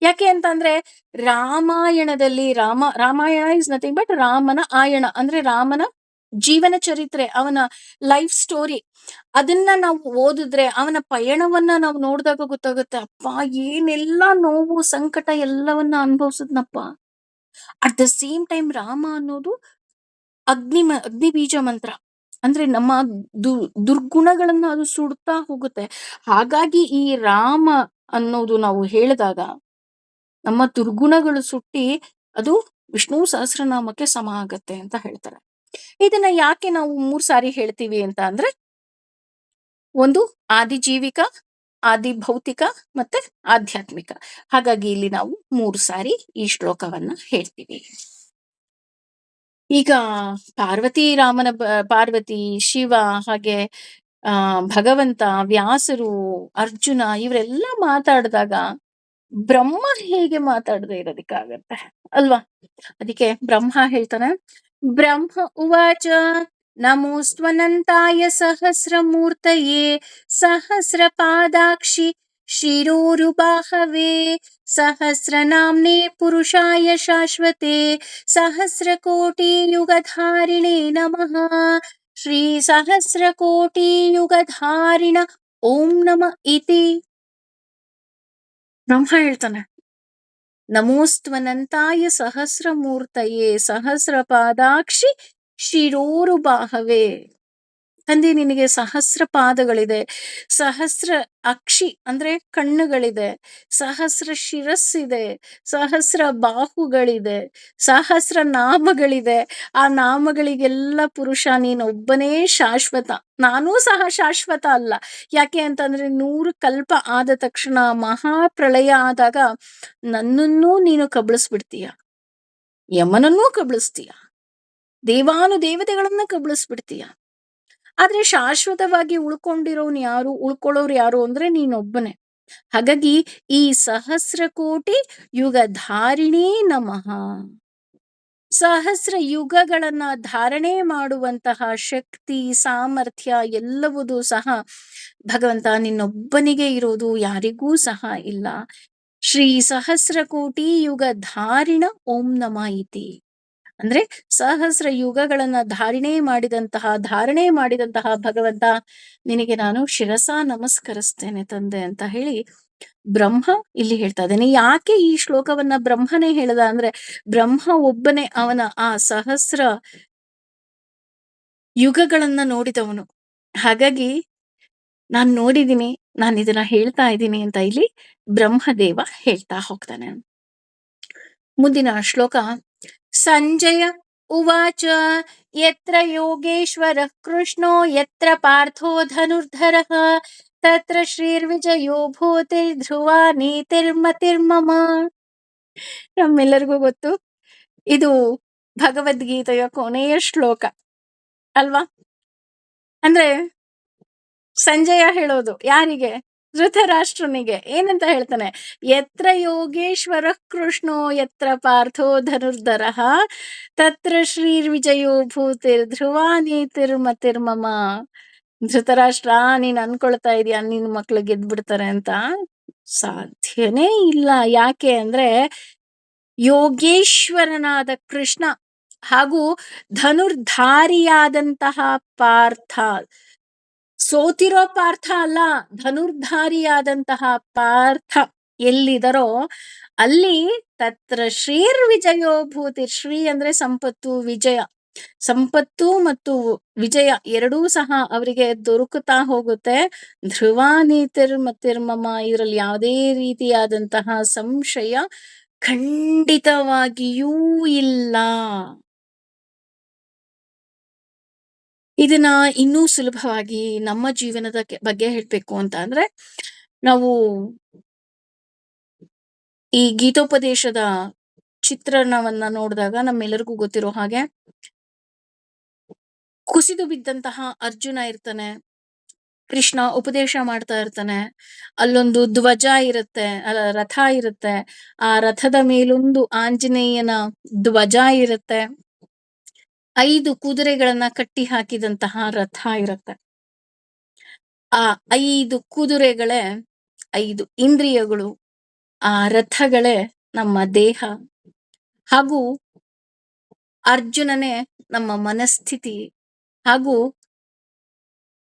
ಯಾಕೆ ಅಂತಂದ್ರೆ, ರಾಮಾಯಣದಲ್ಲಿ ರಾಮಾಯಣ ಇಸ್ ನಥಿಂಗ್ ಬಟ್ ರಾಮನ ಆಯಣ, ಅಂದ್ರೆ ರಾಮನ ಜೀವನ ಚರಿತ್ರೆ, ಅವನ ಲೈಫ್ ಸ್ಟೋರಿ. ಅದನ್ನ ನಾವು ಓದಿದ್ರೆ, ಅವನ ಪಯಣವನ್ನ ನಾವು ನೋಡಿದಾಗ ಗೊತ್ತಾಗುತ್ತೆ, ಅಪ್ಪ ಏನೆಲ್ಲ ನೋವು ಸಂಕಟ ಎಲ್ಲವನ್ನ ಅನುಭವಿಸಿದ್ನಪ್ಪ. At the same time Rama ಅನ್ನೋದು ಅಗ್ನಿ ಬೀಜ ಮಂತ್ರ, ಅಂದ್ರೆ ನಮ್ಮ ದುರ್ಗುಣಗಳನ್ನ ಅದು ಸುಡ್ತಾ ಹೋಗುತ್ತೆ. ಹಾಗಾಗಿ ಈ ರಾಮ ಅನ್ನೋದು ನಾವು ಹೇಳಿದಾಗ ನಮ್ಮ ದುರ್ಗುಣಗಳು ಸುಟ್ಟಿ ಅದು ವಿಷ್ಣು ಸಹಸ್ರನಾಮಕ್ಕೆ ಸಮ ಆಗತ್ತೆ ಅಂತ ಹೇಳ್ತಾರೆ. ಇದನ್ನ ಯಾಕೆ ನಾವು 3 ಸಾರಿ ಹೇಳ್ತೀವಿ ಅಂತ ಅಂದ್ರೆ, ಒಂದು ಆದಿಜೀವಿಕ, ಆದಿ ಭೌತಿಕ ಮತ್ತೆ ಆಧ್ಯಾತ್ಮಿಕ. ಹಾಗಾಗಿ ಇಲ್ಲಿ ನಾವು 3 ಸಾರಿ ಈ ಶ್ಲೋಕವನ್ನ ಹೇಳ್ತೀವಿ. ಈಗ ಪಾರ್ವತಿ, ಶಿವ, ಹಾಗೆ ಭಗವಂತ, ವ್ಯಾಸರು, ಅರ್ಜುನ ಇವರೆಲ್ಲ ಮಾತಾಡಿದಾಗ ಬ್ರಹ್ಮ ಹೇಗೆ ಮಾತಾಡದೆ ಇರೋದಕ್ಕಾಗತ್ತೆ ಅಲ್ವಾ? ಅದಕ್ಕೆ ಬ್ರಹ್ಮ ಹೇಳ್ತಾನೆ, ಬ್ರಹ್ಮ ಉವಾಚ ನಮೋಸ್ತ್ವನಂತಾಯ ಸಹಸ್ರಮೂರ್ತಯೇ ಸಹಸ್ರಪಾದಾಕ್ಷಿ ಶಿರೋರುಬಾಹವೇ ಸಹಸ್ರನಾಮ್ನೇ ಪುರುಷಾಯ ಶಾಶ್ವತೆ ಸಹಸ್ರಕೋಟಿಯುಗಧಾರಿಣೇ ನಮಃ. ಶ್ರೀ ಸಹಸ್ರಕೋಟಿಯುಗಧಾರಿಣ ಓಂ ನಮ ಇತಿ. ಬ್ರಹ್ಮ ಹೇಳ್ತಾನೆ, ನಮೋಸ್ತ್ವನಂತಾಯ ಸಹಸ್ರಮೂರ್ತಯೇ ಸಹಸ್ರಪಾದಾಕ್ಷಿ ಶಿರೋರುಬಾಹವೇ. ತಂದೆ, ನಿನಗೆ ಸಹಸ್ರ ಪಾದಗಳಿದೆ, ಸಹಸ್ರ ಅಕ್ಷಿ ಅಂದ್ರೆ ಕಣ್ಣುಗಳಿದೆ, ಸಹಸ್ರ ಶಿರಸ್ಸಿದೆ, ಸಹಸ್ರ ಬಾಹುಗಳಿದೆ, ಸಹಸ್ರ ನಾಮಗಳಿದೆ. ಆ ನಾಮಗಳಿಗೆಲ್ಲ ಪುರುಷ ನೀನೊಬ್ಬನೇ ಶಾಶ್ವತ. ನಾನೂ ಸಹ ಶಾಶ್ವತ ಅಲ್ಲ. ಯಾಕೆ ಅಂತಂದ್ರೆ 100 ಕಲ್ಪ ಆದ ತಕ್ಷಣ ಮಹಾಪ್ರಳಯ ಆದಾಗ ನನ್ನನ್ನೂ ನೀನು ಕಬಳಿಸ್ಬಿಡ್ತೀಯ, ಯಮನನ್ನೂ ಕಬಳಿಸ್ತೀಯ, ದೇವಾನುದೇವತೆಗಳನ್ನ ಕಬಳಿಸ್ಬಿಡ್ತೀಯ. ಆದ್ರೆ ಶಾಶ್ವತವಾಗಿ ಉಳ್ಕೊಳ್ಳೋರು ಯಾರು ಅಂದ್ರೆ ನೀನೊಬ್ಬನೇ. ಹಾಗಾಗಿ ಈ ಸಹಸ್ರಕೋಟಿ ಯುಗಧಾರಿಣೇ ನಮಃ. ಸಹಸ್ರ ಯುಗಗಳನ್ನ ಧಾರಣೆ ಮಾಡುವಂತಹ ಶಕ್ತಿ ಸಾಮರ್ಥ್ಯ ಎಲ್ಲವುದೂ ಸಹ ಭಗವಂತ ನಿನ್ನೊಬ್ಬನಿಗೆ ಇರೋದು, ಯಾರಿಗೂ ಸಹ ಇಲ್ಲ. ಶ್ರೀ ಸಹಸ್ರಕೋಟಿ ಯುಗಧಾರಿಣ ಓಂ ನಮ ಇತಿ. ಅಂದ್ರೆ ಸಹಸ್ರ ಯುಗಗಳನ್ನ ಧಾರಣೆ ಮಾಡಿದಂತಹ ಭಗವಂತ, ನಿನಗೆ ನಾನು ಶಿರಸ ನಮಸ್ಕರಿಸ್ತೇನೆ ತಂದೆ ಅಂತ ಹೇಳಿ ಬ್ರಹ್ಮ ಇಲ್ಲಿ ಹೇಳ್ತಾ ಇದ್ದೇನೆ. ಯಾಕೆ ಈ ಶ್ಲೋಕವನ್ನ ಬ್ರಹ್ಮನೇ ಹೇಳ್ದ ಅಂದ್ರೆ, ಬ್ರಹ್ಮ ಒಬ್ಬನೇ ಅವನ ಆ ಸಹಸ್ರ ಯುಗಗಳನ್ನ ನೋಡಿದವನು. ಹಾಗಾಗಿ ನಾನು ನೋಡಿದೀನಿ, ನಾನು ಇದನ್ನ ಹೇಳ್ತಾ ಇದ್ದೀನಿ ಅಂತ ಇಲ್ಲಿ ಬ್ರಹ್ಮದೇವ ಹೇಳ್ತಾ ಹೋಗ್ತಾನೆ. ಮುಂದಿನ ಶ್ಲೋಕ, ಸಂಜಯ ಉವಾಚ ಯತ್ರ ಯೋಗೇಶ್ವರಃ ಕೃಷ್ಣೋ ಯತ್ರ ಪಾರ್ಥೋ ಧನುರ್ಧರಃ ತತ್ರ ಶ್ರೀರ್ವಿಜಯೋ ಭೂತಿರ್ಧ್ರುವ ನೀತಿರ್ಮತಿರ್ಮಮ. ನಮ್ಮೆಲ್ಲರಿಗೂ ಗೊತ್ತು, ಇದು ಭಗವದ್ಗೀತೆಯ ಕೊನೆಯ ಶ್ಲೋಕ ಅಲ್ವಾ? ಅಂದ್ರೆ ಸಂಜಯ ಹೇಳೋದು ಯಾರಿಗೆ? ಧೃತರಾಷ್ಟ್ರನಿಗೆ. ಏನಂತ ಹೇಳ್ತಾನೆ? ಯತ್ರ ಯೋಗೇಶ್ವರ ಕೃಷ್ಣೋ ಯತ್ರ ಪಾರ್ಥೋ ಧನುರ್ಧರಃ ತತ್ರ ಶ್ರೀರ್ವಿಜಯೋ ಭೂತಿರ್ಧ್ರುವ ನೀತಿರ್ಮತಿರ್ಮಮ. ಧೃತರಾಷ್ಟ್ರ, ನೀನ್ ಅನ್ಕೊಳ್ತಾ ಇದೀಯ ನಿನ್ ಮಕ್ಳು ಗೆದ್ಬಿಡ್ತಾರೆ ಅಂತ. ಸಾಧ್ಯನೇ ಇಲ್ಲ. ಯಾಕೆ ಅಂದ್ರೆ ಯೋಗೇಶ್ವರನಾದ ಕೃಷ್ಣ ಹಾಗೂ ಧನುರ್ಧಾರಿಯಾದಂತಹ ಪಾರ್ಥ, ಸೋತಿರೋ ಪಾರ್ಥ ಅಲ್ಲ, ಧನುರ್ಧಾರಿಯಾದಂತಹ ಪಾರ್ಥ ಎಲ್ಲಿದರೋ ಅಲ್ಲಿ ತತ್ರ ಶ್ರೀರ್ ವಿಜಯೋ ಭೂತಿ. ಶ್ರೀ ಅಂದ್ರೆ ಸಂಪತ್ತು, ವಿಜಯ. ಸಂಪತ್ತು ಮತ್ತು ವಿಜಯ ಎರಡೂ ಸಹ ಅವರಿಗೆ ದೊರಕುತ್ತಾ ಹೋಗುತ್ತೆ. ಧ್ರುವ ನೀತಿರ್ಮತಿರ್ಮಮ, ಇದರಲ್ಲಿ ಯಾವುದೇ ರೀತಿಯಾದಂತಹ ಸಂಶಯ ಖಂಡಿತವಾಗಿಯೂ ಇಲ್ಲ. ಇದನ್ನ ಇನ್ನೂ ಸುಲಭವಾಗಿ ನಮ್ಮ ಜೀವನದ ಬಗ್ಗೆ ಹೇಳ್ಬೇಕು ಅಂತ ಅಂದ್ರೆ, ನಾವು ಈ ಗೀತೋಪದೇಶದ ಚಿತ್ರಣವನ್ನ ನೋಡಿದಾಗ ನಮ್ಮೆಲ್ಲರಿಗೂ ಗೊತ್ತಿರೋ ಹಾಗೆ ಕುಸಿದು ಬಿದ್ದಂತಹ ಅರ್ಜುನ ಇರ್ತಾನೆ. ಕೃಷ್ಣ ಉಪದೇಶ ಮಾಡ್ತಾ ಇರ್ತಾನೆ. ಅಲ್ಲೊಂದು ಧ್ವಜ ಇರುತ್ತೆ, ರಥ ಇರುತ್ತೆ. ಆ ರಥದ ಮೇಲೊಂದು ಆಂಜನೇಯನ ಧ್ವಜ ಇರುತ್ತೆ. 5 ಕುದುರೆಗಳನ್ನ ಕಟ್ಟಿ ಹಾಕಿದಂತಹ ರಥ ಇರುತ್ತೆ. ಆ 5 ಕುದುರೆಗಳೇ 5 ಇಂದ್ರಿಯಗಳು. ಆ ರಥಗಳೇ ನಮ್ಮ ದೇಹ. ಹಾಗೂ ಅರ್ಜುನನೇ ನಮ್ಮ ಮನಸ್ಥಿತಿ. ಹಾಗೂ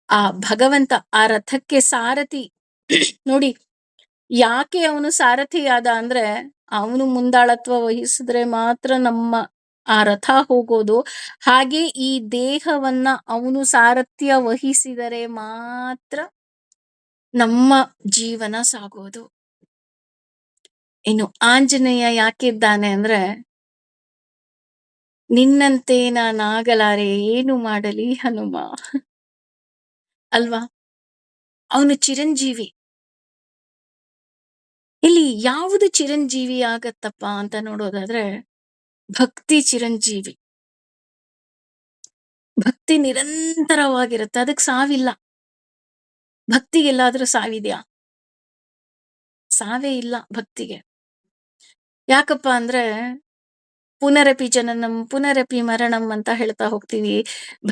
ಆ ಭಗವಂತ ಆ ರಥಕ್ಕೆ ಸಾರಥಿ. ನೋಡಿ, ಯಾಕೆ ಅವನು ಸಾರಥಿಯಾದ ಅಂದ್ರೆ ಅವನು ಮುಂದಾಳತ್ವ ವಹಿಸಿದ್ರೆ ಮಾತ್ರ ನಮ್ಮ ಆ ರಥ ಹೋಗೋದು. ಹಾಗೆ ಈ ದೇಹವನ್ನ ಅವನು ಸಾರಥ್ಯ ವಹಿಸಿದರೆ ಮಾತ್ರ ನಮ್ಮ ಜೀವನ ಸಾಗೋದು. ಇನ್ನು ಆಂಜನೇಯ ಯಾಕಿದ್ದಾನೆ ಅಂದ್ರೆ, ನಿನ್ನಂತೆ ನಾನಾಗಲಾರೆ ಏನು ಮಾಡಲಿ ಹನುಮ ಅಲ್ವಾ? ಅವನು ಚಿರಂಜೀವಿ. ಇಲ್ಲಿ ಯಾವುದು ಚಿರಂಜೀವಿ ಆಗತ್ತಪ್ಪ ಅಂತ ನೋಡೋದಾದ್ರೆ, ಭಕ್ತಿ ಚಿರಂಜೀವಿ. ಭಕ್ತಿ ನಿರಂತರವಾಗಿರುತ್ತೆ, ಅದಕ್ಕೆ ಸಾವಿಲ್ಲ. ಭಕ್ತಿಗೆಲ್ಲಾದ್ರೂ ಸಾವಿದ್ಯಾ? ಸಾವೇ ಇಲ್ಲ ಭಕ್ತಿಗೆ. ಯಾಕಪ್ಪ ಅಂದ್ರೆ ಪುನರಪಿ ಜನನಂ ಪುನರಪಿ ಮರಣಂ ಅಂತ ಹೇಳ್ತಾ ಹೋಗ್ತೀವಿ.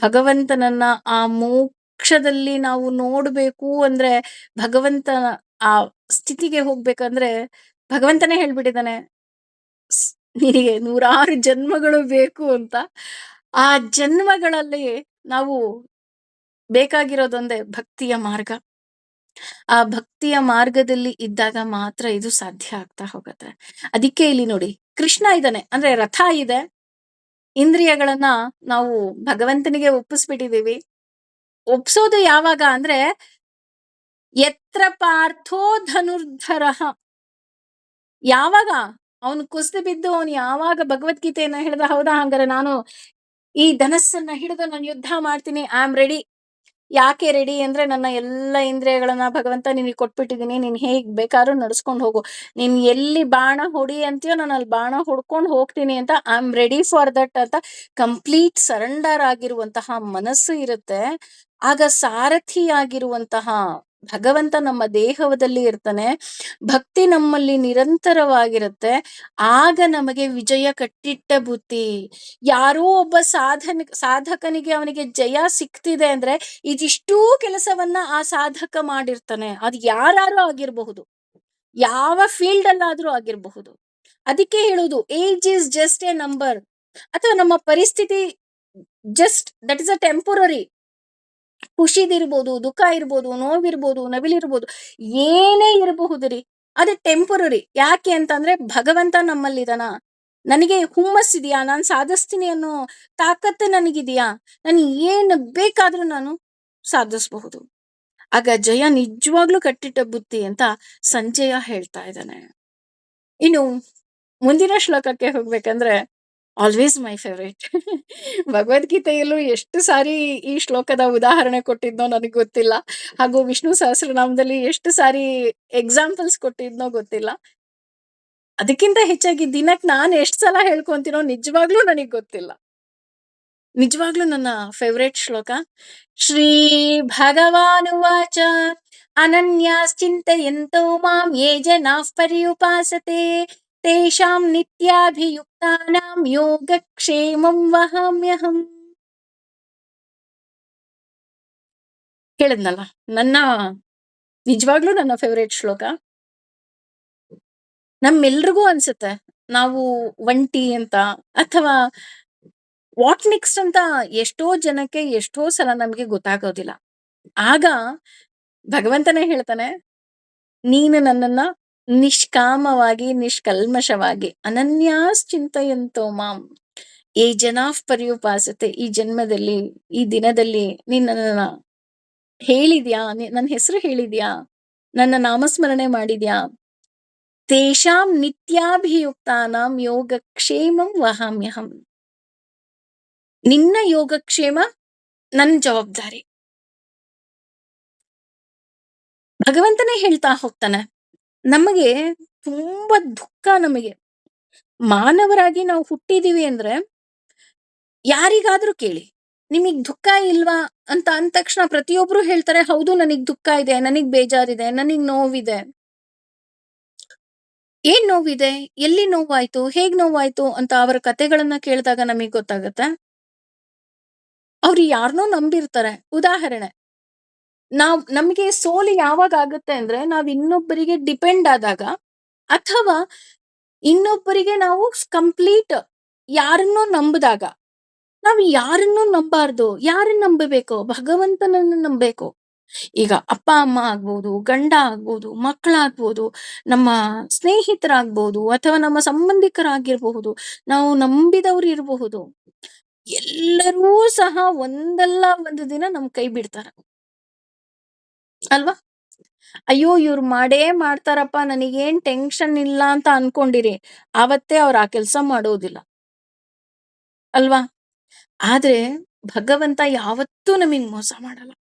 ಭಗವಂತನನ್ನ ಆ ಮೋಕ್ಷದಲ್ಲಿ ನಾವು ನೋಡ್ಬೇಕು ಅಂದ್ರೆ, ಭಗವಂತನ ಆ ಸ್ಥಿತಿಗೆ ಹೋಗ್ಬೇಕಂದ್ರೆ ಭಗವಂತನೇ ಹೇಳ್ಬಿಟ್ಟಿದ್ದಾನೆ, ನಿನಗೆ 100 ಜನ್ಮಗಳು ಬೇಕು ಅಂತ. ಆ ಜನ್ಮಗಳಲ್ಲಿ ನಾವು ಬೇಕಾಗಿರೋದೊಂದೇ ಭಕ್ತಿಯ ಮಾರ್ಗ. ಆ ಭಕ್ತಿಯ ಮಾರ್ಗದಲ್ಲಿ ಇದ್ದಾಗ ಮಾತ್ರ ಇದು ಸಾಧ್ಯ ಆಗ್ತಾ ಹೋಗುತ್ತೆ. ಅದಕ್ಕೆ ಇಲ್ಲಿ ನೋಡಿ, ಕೃಷ್ಣ ಇದ್ದಾನೆ ಅಂದ್ರೆ ರಥ ಇದೆ. ಇಂದ್ರಿಯಗಳನ್ನ ನಾವು ಭಗವಂತನಿಗೆ ಒಪ್ಪಿಸ್ಬಿಟ್ಟಿದೀವಿ. ಒಪ್ಸೋದು ಯಾವಾಗ ಅಂದ್ರೆ, ಯತ್ರ ಪಾರ್ಥೋ ಧನುರ್ಧರಃ. ಯಾವಾಗ ಅವನು ಕುಸಿದು ಬಿದ್ದು ಅವನು ಯಾವಾಗ ಭಗವದ್ಗೀತೆಯನ್ನ ಹಿಡಿದ, ಹೌದಾ ಹಂಗಾರೆ ನಾನು ಈ ಧನಸ್ಸನ್ನ ಹಿಡಿದು ನಾನು ಯುದ್ಧ ಮಾಡ್ತೀನಿ, ಐ ಆಮ್ ರೆಡಿ. ಯಾಕೆ ರೆಡಿ ಅಂದ್ರೆ, ನನ್ನ ಎಲ್ಲ ಇಂದ್ರಿಯಗಳನ್ನ ಭಗವಂತ ನಿನಗೆ ಕೊಟ್ಬಿಟ್ಟಿದೀನಿ, ನೀನ್ ಹೇಗ್ ಬೇಕಾದ್ರೂ ನಡ್ಸ್ಕೊಂಡು ಹೋಗು. ನೀನ್ ಎಲ್ಲಿ ಬಾಣ ಹೊಡಿ ಅಂತೀಯೋ ನಾನು ಅಲ್ಲಿ ಬಾಣ ಹೊಡ್ಕೊಂಡು ಹೋಗ್ತೀನಿ ಅಂತ, I am ready for that ಅಂತ ಕಂಪ್ಲೀಟ್ ಸರೆಂಡರ್ ಆಗಿರುವಂತಹ ಮನಸ್ಸು ಇರುತ್ತೆ. ಆಗ ಸಾರಥಿಯಾಗಿರುವಂತಹ ಭಗವಂತ ನಮ್ಮ ದೇಹದಲ್ಲಿ ಇರ್ತಾನೆ. ಭಕ್ತಿ ನಮ್ಮಲ್ಲಿ ನಿರಂತರವಾಗಿರುತ್ತೆ. ಆಗ ನಮಗೆ ವಿಜಯ ಕಟ್ಟಿಟ್ಟ ಬುತ್ತಿ. ಯಾರೋ ಒಬ್ಬ ಸಾಧಕನಿಗೆ ಅವನಿಗೆ ಜಯ ಸಿಕ್ತಿದೆ ಅಂದ್ರೆ, ಇದಿಷ್ಟೂ ಕೆಲಸವನ್ನ ಆ ಸಾಧಕ ಮಾಡಿರ್ತಾನೆ. ಅದು ಯಾರು ಆಗಿರಬಹುದು, ಯಾವ ಫೀಲ್ಡ್ ಅಲ್ಲಾದ್ರೂ ಆಗಿರಬಹುದು. ಅದಕ್ಕೆ ಹೇಳುವುದು, age is just a number. ಅಥವಾ ನಮ್ಮ ಪರಿಸ್ಥಿತಿ just that is a temporary. ಖುಷಿದಿರ್ಬೋದು, ದುಃಖ ಇರ್ಬೋದು, ನೋವಿರ್ಬೋದು, ನವಿಲಿರ್ಬೋದು, ಏನೇ ಇರಬಹುದು ರೀ, ಅದು ಟೆಂಪರರಿ. ಯಾಕೆ ಅಂತಂದ್ರೆ ಭಗವಂತ ನಮ್ಮಲ್ಲಿದಾನ. ನನಗೆ ಹುಮ್ಮಸ್ಸಿದ್ಯಾ, ನಾನು ಸಾಧಿಸ್ತೀನಿ ಅನ್ನೋ ತಾಕತ್ತು ನನಗಿದೆಯಾ, ನಾನು ಏನು ಬೇಕಾದ್ರೂ ನಾನು ಸಾಧಿಸಬಹುದು. ಆಗ ಜಯ ನಿಜವಾಗ್ಲೂ ಕಟ್ಟಿಟ್ಟ ಬುತ್ತಿ ಅಂತ ಸಂಜಯ ಹೇಳ್ತಾ ಇದ್ದಾನೆ. ಇನ್ನು ಮುಂದಿನ ಶ್ಲೋಕಕ್ಕೆ ಹೋಗ್ಬೇಕಂದ್ರೆ, ಆಲ್ವೇಸ್ ಮೈ ಫೇವ್ರೇಟ್. ಭಗವದ್ಗೀತೆಯಲ್ಲೂ ಎಷ್ಟು ಸಾರಿ ಈ ಶ್ಲೋಕದ ಉದಾಹರಣೆ ಕೊಟ್ಟಿದ್ನೋ ನನಗೆ ಗೊತ್ತಿಲ್ಲ. ಹಾಗೂ ವಿಷ್ಣು ಸಹಸ್ರನಾಮದಲ್ಲಿ ಎಷ್ಟು ಸಾರಿ ಎಕ್ಸಾಂಪಲ್ಸ್ ಕೊಟ್ಟಿದ್ನೋ ಗೊತ್ತಿಲ್ಲ. ಅದಕ್ಕಿಂತ ಹೆಚ್ಚಾಗಿ ದಿನಕ್ಕೆ ನಾನು ಎಷ್ಟು ಸಲ ಹೇಳ್ಕೊಂತೀನೋ ನಿಜವಾಗ್ಲೂ ನನಗೆ ಗೊತ್ತಿಲ್ಲ. ನಿಜವಾಗ್ಲೂ ನನ್ನ ಫೇವ್ರೇಟ್ ಶ್ಲೋಕ. ಶ್ರೀ ಭಗವಾನುವಾಚ ಅನನ್ಯಾಶ್ಚಿಂತಯಂತೋ ಮಾಂ ಯೇ ಜನಾಃ ಪರ್ಯುಪಾಸತೆ ತೇಷಾಂ ನಿತ್ಯಾಭಿಯುಕ್ತಾನಾಂ ಯೋಗಕ್ಷೇಮಂ ವಹಾಮ್ಯಹಂ. ಹೇಳಿದ್ನಲ್ಲ, ನಿಜವಾಗ್ಲೂ ನನ್ನ ಫೇವ್ರೇಟ್ ಶ್ಲೋಕ. ನಮ್ಮೆಲ್ರಿಗೂ ಅನ್ಸುತ್ತೆ ನಾವು ಒಂಟಿ ಅಂತ, ಅಥವಾ ವಾಟ್ ನೆಕ್ಸ್ಟ್ ಅಂತ ಎಷ್ಟೋ ಜನಕ್ಕೆ ಎಷ್ಟೋ ಸಲ ನಮ್ಗೆ ಗೊತ್ತಾಗೋದಿಲ್ಲ. ಆಗ ಭಗವಂತನೇ ಹೇಳ್ತಾನೆ, ನೀನು ನನ್ನನ್ನ ನಿಷ್ಕಾಮವಾಗಿ ನಿಷ್ಕಲ್ಮಶವಾಗಿ ಅನನ್ಯಾಶ್ಚಿಂತಯಂತೋ ಮಾಂ ಯೇ ಜನಾಃ ಪರ್ಯುಪಾಸತೆ, ಈ ಜನ್ಮದಲ್ಲಿ ಈ ದಿನದಲ್ಲಿ ನೀನ್ ನನ್ನ ಹೇಳಿದ್ಯಾ, ನನ್ನ ಹೆಸರು ಹೇಳಿದ್ಯಾ, ನನ್ನ ನಾಮಸ್ಮರಣೆ ಮಾಡಿದ್ಯಾ, ತೇಷಾಂ ನಿತ್ಯಾಭಿಯುಕ್ತಾನಾಂ ಯೋಗಕ್ಷೇಮಂ ವಹಾಮ್ಯಹಂ. ನಿನ್ನ ಯೋಗಕ್ಷೇಮ ನನ್ನ ಜವಾಬ್ದಾರಿ. ಭಗವಂತನೇ ಹೇಳ್ತಾ ಹೋಗ್ತಾನೆ. ನಮಗೆ ತುಂಬಾ ದುಃಖ ನಮಗೆ. ಮಾನವರಾಗಿ ನಾವು ಹುಟ್ಟಿದೀವಿ ಅಂದ್ರೆ ಯಾರಿಗಾದ್ರೂ ಕೇಳಿ, ನಿಮಗ್ ದುಃಖ ಇಲ್ವಾ ಅಂತ ಅಂದ ತಕ್ಷಣ ಪ್ರತಿಯೊಬ್ರು ಹೇಳ್ತಾರೆ, ಹೌದು ನನಗ್ ದುಃಖ ಇದೆ, ನನಗ್ ಬೇಜಾರಿದೆ, ನನಗ್ ನೋವಿದೆ. ಏನ್ ನೋವಿದೆ, ಎಲ್ಲಿ ನೋವಾಯ್ತು, ಹೇಗ್ ನೋವಾಯ್ತು ಅಂತ ಅವರ ಕತೆಗಳನ್ನ ಕೇಳಿದಾಗ ನಮಗ್ ಗೊತ್ತಾಗತ್ತೆ. ಅವ್ರು ಯಾರನ್ನೋ ನಂಬಿರ್ತಾರೆ. ಉದಾಹರಣೆ, ನಮ್ಗೆ ಸೋಲು ಯಾವಾಗ ಆಗುತ್ತೆ ಅಂದ್ರೆ ನಾವ್ ಇನ್ನೊಬ್ಬರಿಗೆ ಡಿಪೆಂಡ್ ಆದಾಗ, ಅಥವಾ ಇನ್ನೊಬ್ಬರಿಗೆ ನಾವು ಕಂಪ್ಲೀಟ್ ಯಾರನ್ನೋ ನಂಬಿದಾಗ. ನಾವು ಯಾರನ್ನೂ ನಂಬಾರ್ದು. ಯಾರನ್ನ ನಂಬಬೇಕು? ಭಗವಂತನನ್ನ ನಂಬಬೇಕು. ಈಗ ಅಪ್ಪ ಅಮ್ಮ ಆಗ್ಬೋದು, ಗಂಡ ಆಗ್ಬೋದು, ಮಕ್ಕಳಾಗ್ಬೋದು, ನಮ್ಮ ಸ್ನೇಹಿತರಾಗ್ಬೋದು, ಅಥವಾ ನಮ್ಮ ಸಂಬಂಧಿಕರಾಗಿರಬಹುದು, ನಾವು ನಂಬಿದವ್ರು ಇರಬಹುದು. ಎಲ್ಲರೂ ಸಹ ಒಂದಲ್ಲ ಒಂದು ದಿನ ನಮ್ ಕೈ ಬಿಡ್ತಾರ ಅಲ್ವಾ? ಅಯ್ಯೋ ಇವ್ರು ಮಾಡೇ ಮಾಡ್ತಾರಪ್ಪ, ನನಗೇನ್ ಟೆನ್ಷನ್ ಇಲ್ಲ ಅಂತ ಅನ್ಕೊಂಡಿರಿ, ಆವತ್ತೇ ಅವ್ರು ಆ ಕೆಲ್ಸ ಮಾಡೋದಿಲ್ಲ ಅಲ್ವಾ? ಆದ್ರೆ ಭಗವಂತ ಯಾವತ್ತೂ ನಮಗ್ ಮೋಸ ಮಾಡಲ್ಲ.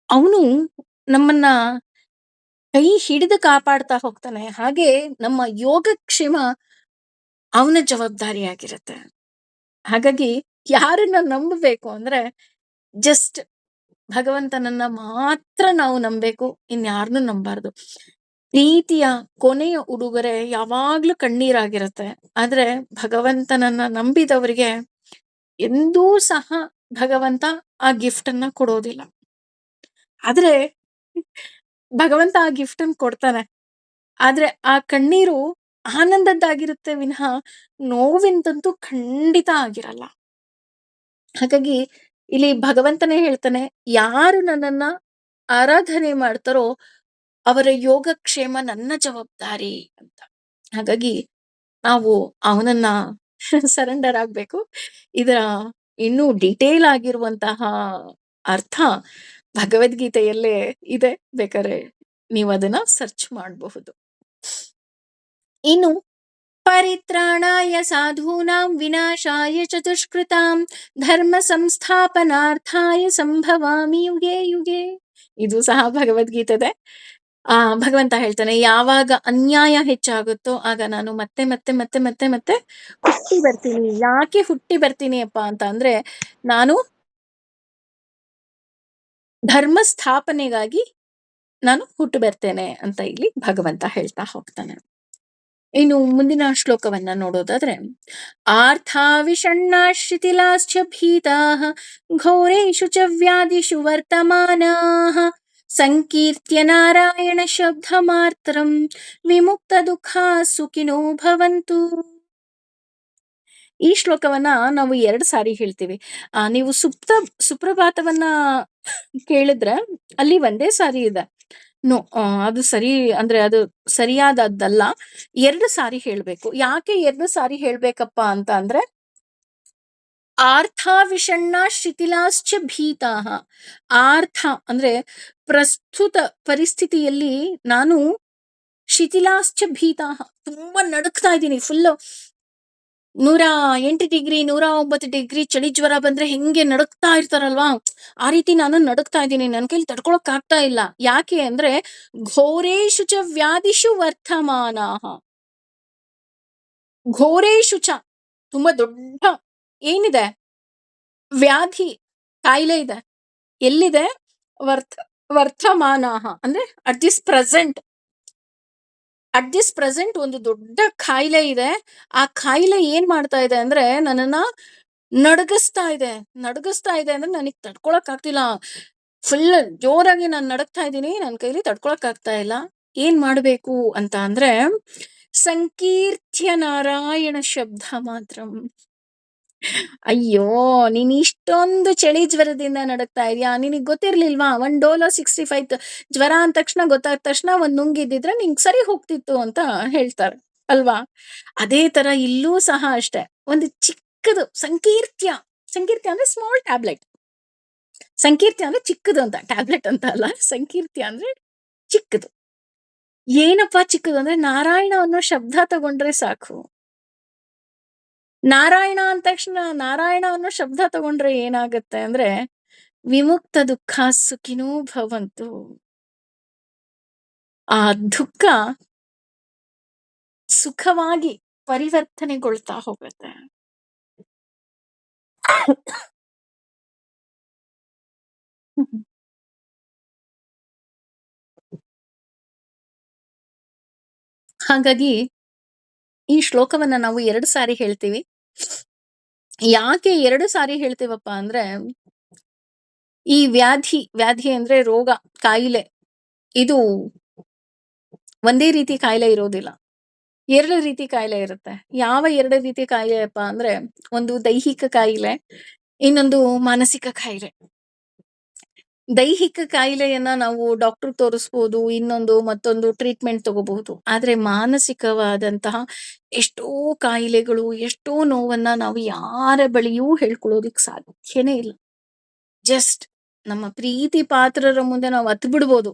ಅವನು ನಮ್ಮನ್ನ ಕೈ ಹಿಡಿದು ಕಾಪಾಡ್ತಾ ಹೋಗ್ತಾನೆ. ಹಾಗೆ ನಮ್ಮ ಯೋಗಕ್ಷೇಮ ಅವನ ಜವಾಬ್ದಾರಿಯಾಗಿರುತ್ತೆ. ಹಾಗಾಗಿ ಯಾರನ್ನ ನಂಬಬೇಕು ಅಂದ್ರೆ ಜಸ್ಟ್ ಭಗವಂತನನ್ನ ಮಾತ್ರ ನಾವು ನಂಬೇಕು, ಇನ್ಯಾರನ್ನೂ ನಂಬಾರ್ದು. ಪ್ರೀತಿಯ ಕೊನೆಯ ಉಡುಗೊರೆ ಯಾವಾಗ್ಲೂ ಕಣ್ಣೀರಾಗಿರುತ್ತೆ. ಆದ್ರೆ ಭಗವಂತನನ್ನ ನಂಬಿದವರಿಗೆ ಎಂದೂ ಸಹ ಭಗವಂತ ಆ ಗಿಫ್ಟ್ ಅನ್ನ ಕೊಡೋದಿಲ್ಲ. ಆದ್ರೆ ಭಗವಂತ ಆ ಗಿಫ್ಟ್ ಅನ್ನು ಕೊಡ್ತಾನೆ. ಆದ್ರೆ ಆ ಕಣ್ಣೀರು ಆನಂದದ್ದಾಗಿರುತ್ತೆ ವಿನಃ ನೋವಿಂದಂತೂ ಖಂಡಿತ ಆಗಿರಲ್ಲ. ಹಾಗಾಗಿ ಇಲ್ಲಿ ಭಗವಂತನೇ ಹೇಳ್ತಾನೆ, ಯಾರು ನನ್ನನ್ನ ಆರಾಧನೆ ಮಾಡ್ತಾರೋ ಅವರ ಯೋಗಕ್ಷೇಮ ನನ್ನ ಜವಾಬ್ದಾರಿ ಅಂತ. ಹಾಗಾಗಿ ನಾವು ಅವನನ್ನ ಸರೆಂಡರ್ ಆಗ್ಬೇಕು. ಇದರ ಇನ್ನೂ ಡೀಟೇಲ್ ಆಗಿರುವಂತಹ ಅರ್ಥ ಭಗವದ್ಗೀತೆಯಲ್ಲೇ ಇದೆ. ಬೇಕಾದ್ರೆ ನೀವು ಅದನ್ನ ಸರ್ಚ್ ಮಾಡಬಹುದು. ಇನ್ನು ಪರಿತ್ರಾಣಾಯ ಸಾಧೂನಾಂ ವಿನಾಶಾಯ ಚ ದುಷ್ಕೃತಾಂ ಧರ್ಮ ಸಂಸ್ಥಾಪನಾರ್ಥಾಯ ಸಂಭವಾಮಿ ಯುಗೆ ಯುಗೆ. ಇದು ಸಹ ಭಗವದ್ಗೀತೆದೆ. ಭಗವಂತ ಹೇಳ್ತಾನೆ, ಯಾವಾಗ ಅನ್ಯಾಯ ಹೆಚ್ಚಾಗುತ್ತೋ ಆಗ ನಾನು ಮತ್ತೆ ಮತ್ತೆ ಮತ್ತೆ ಮತ್ತೆ ಮತ್ತೆ ಹುಟ್ಟಿ ಬರ್ತೀನಿ. ಯಾಕೆ ಹುಟ್ಟಿ ಬರ್ತೀನಿ ಅಪ್ಪ ಅಂತ ಅಂದ್ರೆ, ನಾನು ಧರ್ಮ ಸ್ಥಾಪನೆಗಾಗಿ ನಾನು ಹುಟ್ಟು ಬರ್ತೇನೆ ಅಂತ ಇಲ್ಲಿ ಭಗವಂತ ಹೇಳ್ತಾ ಹೋಗ್ತಾನೆ. ಇನ್ನು ಮುಂದಿನ ಶ್ಲೋಕವನ್ನ ನೋಡೋದಾದ್ರೆ, ಆರ್ಥಾವಿಷಣ್ಣಾಶ್ರಿತಿಲಾಶ್ಚ ಭೀತಾಃ ಘೋರೇಷು ಚ ವ್ಯಾಧಿಷು ವರ್ತಮಾನಾಃ ಸಂಕೀರ್ತ್ಯ ನಾರಾಯಣ ಶಬ್ದಮಾತ್ರಂ ವಿಮುಕ್ತ ದುಃಖ ಸುಖಿನೋ ಭವಂತು. ಈ ಶ್ಲೋಕವನ್ನ ನಾವು 2 ಸಾರಿ ಹೇಳ್ತೀವಿ. ನೀವು ಸುಪ್ರಭಾತವನ್ನ ಕೇಳಿದ್ರೆ ಅಲ್ಲಿ ಒಂದೇ ಸಾರಿ ಇದೆ. ಅದು ಸರಿ ಅಂದ್ರೆ ಅದು ಸರಿಯಾದದ್ದಲ್ಲ. 2 ಸಾರಿ ಹೇಳ್ಬೇಕು. ಯಾಕೆ 2 ಸಾರಿ ಹೇಳ್ಬೇಕಪ್ಪ ಅಂತ ಅಂದ್ರೆ, ಆರ್ಥಾವಿಷಣ್ಣ ಶಿಥಿಲಾಶ್ಚ ಭೀತಾಃ. ಆರ್ಥ ಅಂದ್ರೆ ಪ್ರಸ್ತುತ ಪರಿಸ್ಥಿತಿಯಲ್ಲಿ ನಾನು ಶಿಥಿಲಾಶ್ಚ ಭೀತಾಃ, ತುಂಬಾ ನಡುಕ್ತಾ ಇದ್ದೀನಿ. ಫುಲ್ 108 ಡಿಗ್ರಿ 109 ಡಿಗ್ರಿ ಚಳಿ ಜ್ವರ ಬಂದ್ರೆ ಹೆಂಗೆ ನಡುಕ್ತಾ ಇರ್ತಾರಲ್ವಾ, ಆ ರೀತಿ ನಾನು ನಡುಕ್ತಾ ಇದ್ದೀನಿ. ನನ್ನ ಕೈಲಿ ತಡ್ಕೊಳಕ್ ಆಗ್ತಾ ಇಲ್ಲ. ಯಾಕೆ ಅಂದ್ರೆ ಘೋರೇಶು ಚ ವ್ಯಾಧಿಷು ವರ್ತಮಾನಾಹ. ಘೋರೇಶು ಚ, ತುಂಬಾ ದೊಡ್ಡ ಏನಿದೆ, ವ್ಯಾಧಿ, ಕಾಯಿಲೆ ಇದೆ. ಎಲ್ಲಿದೆ? ವರ್ತ ವರ್ತಮಾನಾಹ ಅಂದ್ರೆ ಅಟ್ ದಿಸ್ ಪ್ರೆಸೆಂಟ್ ಒಂದು ದೊಡ್ಡ ಕಾಯಿಲೆ ಇದೆ. ಆ ಕಾಯಿಲೆ ಏನ್ ಮಾಡ್ತಾ ಇದೆ ಅಂದ್ರೆ ನನ್ನನ್ನ ನಡಗಿಸ್ತಾ ಇದೆ ಅಂದ್ರೆ ನನಗ್ ತಡ್ಕೊಳಕ್ ಆಗ್ತಿಲ್ಲ. ಫುಲ್ ಜೋರಾಗಿ ನಾನು ನಡಕ್ತಾ ಇದ್ದೀನಿ, ನನ್ನ ಕೈಲಿ ತಡ್ಕೊಳಕ್ ಆಗ್ತಾ ಇಲ್ಲ. ಏನ್ ಮಾಡ್ಬೇಕು ಅಂತ ಅಂದ್ರೆ, ಸಂಕೀರ್ತ್ಯ ನಾರಾಯಣ ಶಬ್ದ ಮಾತ್ರ. ಅಯ್ಯೋ, ನೀನ್ ಇಷ್ಟೊಂದು ಚಳಿ ಜ್ವರದಿಂದ ನಡಕ್ತಾ ಇದೀಯಾ, ನಿನಗ್ ಗೊತ್ತಿರ್ಲಿಲ್ವಾ? 1 ಡೋಲೋ 65 ಜ್ವರ ಅಂದ ತಕ್ಷಣ ಗೊತ್ತಾದ ತಕ್ಷಣ ಒಂದ್ ನುಂಗಿದ್ದಿದ್ರೆ ನಿಂಗ್ ಸರಿ ಹೋಗ್ತಿತ್ತು ಅಂತ ಹೇಳ್ತಾರೆ ಅಲ್ವಾ? ಅದೇ ತರ ಇಲ್ಲೂ ಸಹ ಅಷ್ಟೇ. ಒಂದು ಚಿಕ್ಕದು ಸಂಕೀರ್ತ್ಯ ಅಂದ್ರೆ ಸ್ಮಾಲ್ ಟ್ಯಾಬ್ಲೆಟ್. ಸಂಕೀರ್ತ್ಯ ಅಂದ್ರೆ ಚಿಕ್ಕದು ಅಂತ, ಟ್ಯಾಬ್ಲೆಟ್ ಅಂತ ಅಲ್ಲ. ಸಂಕೀರ್ತ್ಯ ಅಂದ್ರೆ ಚಿಕ್ಕದು. ಏನಪ್ಪಾ ಚಿಕ್ಕದು ಅಂದ್ರೆ, ನಾರಾಯಣ ಅನ್ನೋ ಶಬ್ದ ತಗೊಂಡ್ರೆ ಸಾಕು. ನಾರಾಯಣ ಅಂದ ತಕ್ಷಣ ನಾರಾಯಣ ಅನ್ನೋ ಶಬ್ದ ತಗೊಂಡ್ರೆ ಏನಾಗುತ್ತೆ ಅಂದ್ರೆ, ವಿಮುಕ್ತ ದುಃಖ ಸುಖಿನೋ ಭವಂತು. ಆ ದುಃಖ ಸುಖವಾಗಿ ಪರಿವರ್ತನೆಗೊಳ್ತಾ ಹೋಗುತ್ತೆ. ಹಾಗಾಗಿ ಈ ಶ್ಲೋಕವನ್ನ ನಾವು 2 ಸಾರಿ ಹೇಳ್ತೀವಿ. ಯಾಕೆ 2 ಸಾರಿ ಹೇಳ್ತೀವಪ್ಪ ಅಂದ್ರೆ, ಈ ವ್ಯಾಧಿ ಅಂದ್ರೆ ರೋಗ, ಕಾಯಿಲೆ ಇದು ಒಂದೇ ರೀತಿ ಕಾಯಿಲೆ ಇರೋದಿಲ್ಲ. 2 ರೀತಿ ಕಾಯಿಲೆ ಇರುತ್ತೆ. ಯಾವ 2 ರೀತಿ ಕಾಯಿಲೆಯಪ್ಪ ಅಂದ್ರೆ, ಒಂದು ದೈಹಿಕ ಕಾಯಿಲೆ, ಇನ್ನೊಂದು ಮಾನಸಿಕ ಕಾಯಿಲೆ. ದೈಹಿಕ ಕಾಯಿಲೆಯನ್ನ ನಾವು ಡಾಕ್ಟರ್ ತೋರಿಸ್ಬೋದು, ಮತ್ತೊಂದು ಟ್ರೀಟ್ಮೆಂಟ್ ತಗೋಬಹುದು. ಆದ್ರೆ ಮಾನಸಿಕವಾದಂತಹ ಎಷ್ಟೋ ಕಾಯಿಲೆಗಳು, ಎಷ್ಟೋ ನೋವನ್ನ ನಾವು ಯಾರ ಬಳಿಯೂ ಹೇಳ್ಕೊಳ್ಳೋದಿಕ್ ಸಾಧ್ಯನೇ ಇಲ್ಲ. ಜಸ್ಟ್ ನಮ್ಮ ಪ್ರೀತಿ ಪಾತ್ರರ ಮುಂದೆ ನಾವು ಅತ್ ಬಿಡ್ಬೋದು.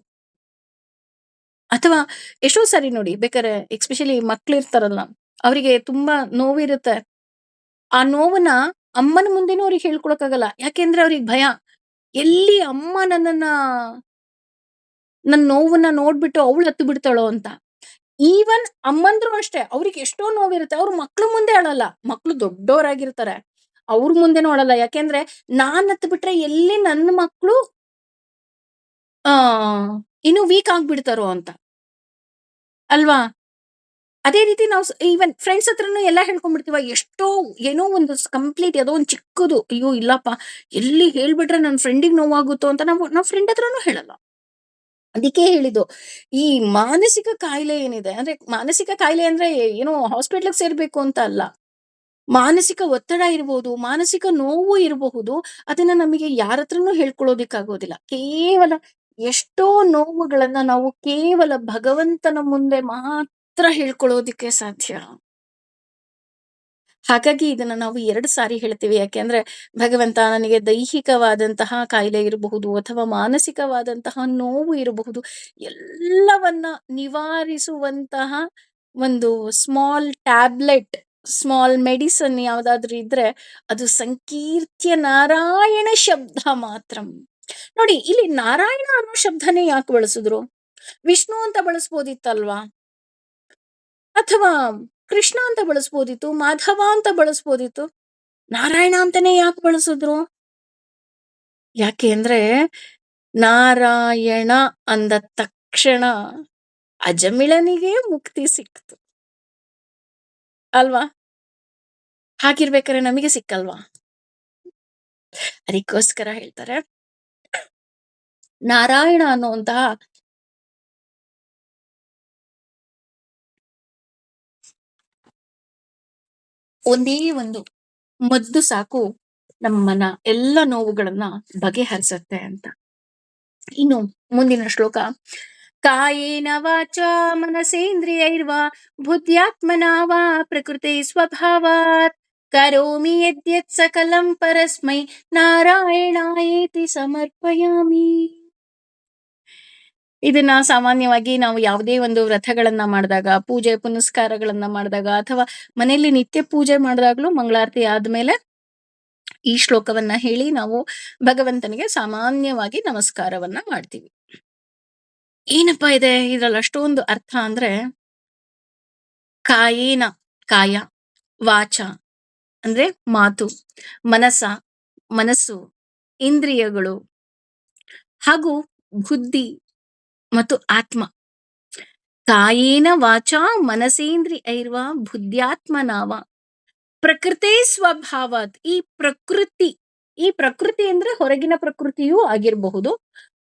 ಅಥವಾ ಎಷ್ಟೋ ಸಾರಿ ನೋಡಿ, ಬೇಕಾರೆ ಎಸ್ಪೆಷಲಿ ಮಕ್ಳಿರ್ತಾರಲ್ಲ, ಅವರಿಗೆ ತುಂಬಾ ನೋವಿರುತ್ತೆ. ಆ ನೋವನ್ನ ಅಮ್ಮನ ಮುಂದೆನೂ ಅವ್ರಿಗೆ ಹೇಳ್ಕೊಳಕ್ಕಾಗಲ್ಲ. ಯಾಕೆಂದ್ರೆ ಅವ್ರಿಗೆ ಭಯ. ಎಲ್ಲಿ ಅಮ್ಮ ನನ್ ನೋವನ್ನ ನೋಡ್ಬಿಟ್ಟು ಅವಳು ಹತ್ತು ಬಿಡ್ತಾಳೋ ಅಂತ. ಈವನ್ ಅಮ್ಮಂದ್ರು ಅಷ್ಟೇ, ಅವ್ರಿಗೆ ಎಷ್ಟೋ ನೋವಿರುತ್ತೆ. ಅವ್ರು ಮಕ್ಳು ಮುಂದೆ ಅಳಲ್ಲ. ಮಕ್ಳು ದೊಡ್ಡೋರಾಗಿರ್ತಾರೆ. ಅವ್ರ ಮುಂದೆನೂ ಅಳಲ್ಲ. ಯಾಕೆಂದ್ರೆ ನಾನ್ ಹತ್ ಬಿಟ್ರೆ ಎಲ್ಲಿ ನನ್ನ ಮಕ್ಳು ಆ ಇನ್ನು ವೀಕ್ ಆಗ್ಬಿಡ್ತಾರೋ ಅಂತ. ಅಲ್ವಾ? ಅದೇ ರೀತಿ ನಾವು ಈವನ್ ಫ್ರೆಂಡ್ಸ್ ಹತ್ರನು ಎಲ್ಲ ಹೇಳ್ಕೊಂಡ್ಬಿಡ್ತೀವ. ಎಷ್ಟೋ ಏನೋ ಒಂದು ಕಂಪ್ಲೀಟ್ ಯಾವುದೋ ಒಂದು ಚಿಕ್ಕದು, ಅಯ್ಯೋ ಇಲ್ಲಪ್ಪ, ಎಲ್ಲಿ ಹೇಳ್ಬಿಟ್ರೆ ನನ್ನ ಫ್ರೆಂಡಿಗೆ ನೋವಾಗುತ್ತೋ ಅಂತ ನಾವು ಫ್ರೆಂಡ್ ಹತ್ರನೂ ಹೇಳಲ್ಲ. ಅದಕ್ಕೆ ಹೇಳಿದ್ದು, ಈ ಮಾನಸಿಕ ಕಾಯಿಲೆ ಏನಿದೆ ಅಂದ್ರೆ, ಮಾನಸಿಕ ಕಾಯಿಲೆ ಅಂದ್ರೆ ಏನೋ ಹಾಸ್ಪಿಟ್ಲಿಗೆ ಸೇರ್ಬೇಕು ಅಂತ ಅಲ್ಲ. ಮಾನಸಿಕ ಒತ್ತಡ ಇರ್ಬೋದು, ಮಾನಸಿಕ ನೋವು ಇರಬಹುದು. ಅದನ್ನ ನಮಗೆ ಯಾರ ಹತ್ರನೂ ಹೇಳ್ಕೊಳ್ಳೋದಿಕ್ಕಾಗೋದಿಲ್ಲ. ಕೇವಲ ಎಷ್ಟೋ ನೋವುಗಳನ್ನ ನಾವು ಕೇವಲ ಭಗವಂತನ ಮುಂದೆ ಮಾತ್ರ ಹೇಳ್ಕೊಳ್ಳೋದಿಕ್ಕೆ ಸಾಧ್ಯ. ಹಾಗಾಗಿ ಇದನ್ನ ನಾವು 2 ಸಾರಿ ಹೇಳ್ತೀವಿ. ಯಾಕೆಂದ್ರೆ ಭಗವಂತ ನನಗೆ ದೈಹಿಕವಾದಂತಹ ಕಾಯಿಲೆ ಇರಬಹುದು, ಅಥವಾ ಮಾನಸಿಕವಾದಂತಹ ನೋವು ಇರಬಹುದು, ಎಲ್ಲವನ್ನ ನಿವಾರಿಸುವಂತಹ ಒಂದು ಸ್ಮಾಲ್ ಟ್ಯಾಬ್ಲೆಟ್, ಸ್ಮಾಲ್ ಮೆಡಿಸನ್ ಯಾವ್ದಾದ್ರು ಇದ್ರೆ ಅದು ಸಂಕೀರ್ತ್ಯ ನಾರಾಯಣ ಶಬ್ದ ಮಾತ್ರ. ನೋಡಿ, ಇಲ್ಲಿ ನಾರಾಯಣ ಅನ್ನೋ ಶಬ್ದನೇ ಯಾಕೆ ಬಳಸಿದ್ರು? ವಿಷ್ಣು ಅಂತ ಬಳಸ್ಬೋದಿತ್ತಲ್ವಾ? ಅಥವಾ ಕೃಷ್ಣ ಅಂತ ಬಳಸ್ಬೋದಿತ್ತು, ಮಾಧವ ಅಂತ ಬಳಸ್ಬೋದಿತ್ತು. ನಾರಾಯಣ ಅಂತಾನೆ ಯಾಕೆ ಬಳಸಿದ್ರು? ಯಾಕೆ ಅಂದ್ರೆ, ನಾರಾಯಣ ಅಂದ ತಕ್ಷಣ ಅಜಮಿಳನಿಗೆ ಮುಕ್ತಿ ಸಿಕ್ತು ಅಲ್ವಾ? ಹಾಗಿರ್ಬೇಕಾದ್ರೆ ನಮಗೆ ಸಿಕ್ಕಲ್ವಾ? ಅದಕ್ಕೋಸ್ಕರ ಹೇಳ್ತಾರೆ, ನಾರಾಯಣ ಅನ್ನುವಂತಹ ಒಂದೇ ಒಂದು ಮದ್ದು ಸಾಕು ನಮ್ಮನ್ನ ಎಲ್ಲ ನೋವುಗಳನ್ನ ಬಗೆಹರಿಸತ್ತೆ ಅಂತ. ಇನ್ನು ಮುಂದಿನ ಶ್ಲೋಕ, ಕಾಯೇನ ವಾಚ ಮನಸೇಂದ್ರಿಯೈರ್ವಾ ಬುದ್ಧ್ಯಾತ್ಮನಾ ವಾ ಪ್ರಕೃತಿ ಸ್ವಭಾವಾತ್ ಕರೋಮಿ ಯದ್ಯತ್ ಸಕಲಂ ಪರಸ್ಮೈ ನಾರಾಯಣಾಯೇತಿ ಸಮರ್ಪಯಾಮಿ. ಇದನ್ನ ಸಾಮಾನ್ಯವಾಗಿ ನಾವು ಯಾವುದೇ ಒಂದು ವ್ರತಗಳನ್ನ ಮಾಡಿದಾಗ, ಪೂಜೆ ಪುನಸ್ಕಾರಗಳನ್ನ ಮಾಡಿದಾಗ, ಅಥವಾ ಮನೆಯಲ್ಲಿ ನಿತ್ಯ ಪೂಜೆ ಮಾಡಿದಾಗ್ಲೂ ಮಂಗಳಾರತಿ ಆದ್ಮೇಲೆ ಈ ಶ್ಲೋಕವನ್ನ ಹೇಳಿ ನಾವು ಭಗವಂತನಿಗೆ ಸಾಮಾನ್ಯವಾಗಿ ನಮಸ್ಕಾರವನ್ನ ಮಾಡ್ತೀವಿ. ಏನಪ್ಪಾ ಇದೆ ಇದ್ರಲ್ಲಿ ಅಷ್ಟೊಂದು ಅರ್ಥ ಅಂದ್ರೆ, ಕಾಯೇನ ಕಾಯ, ವಾಚ ಅಂದ್ರೆ ಮಾತು, ಮನಸ್ಸು, ಇಂದ್ರಿಯಗಳು, ಹಾಗೂ ಬುದ್ಧಿ ಮತ್ತು ಆತ್ಮ. ಕಾಯೇನ ವಾಚ ಮನಸೇಂದ್ರಿಯೈರ್ವ ಬುದ್ಧ್ಯಾತ್ಮನಾವ ಪ್ರಕೃತಿ ಸ್ವಭಾವಾತ್. ಈ ಪ್ರಕೃತಿ ಅಂದ್ರೆ ಹೊರಗಿನ ಪ್ರಕೃತಿಯೂ ಆಗಿರಬಹುದು,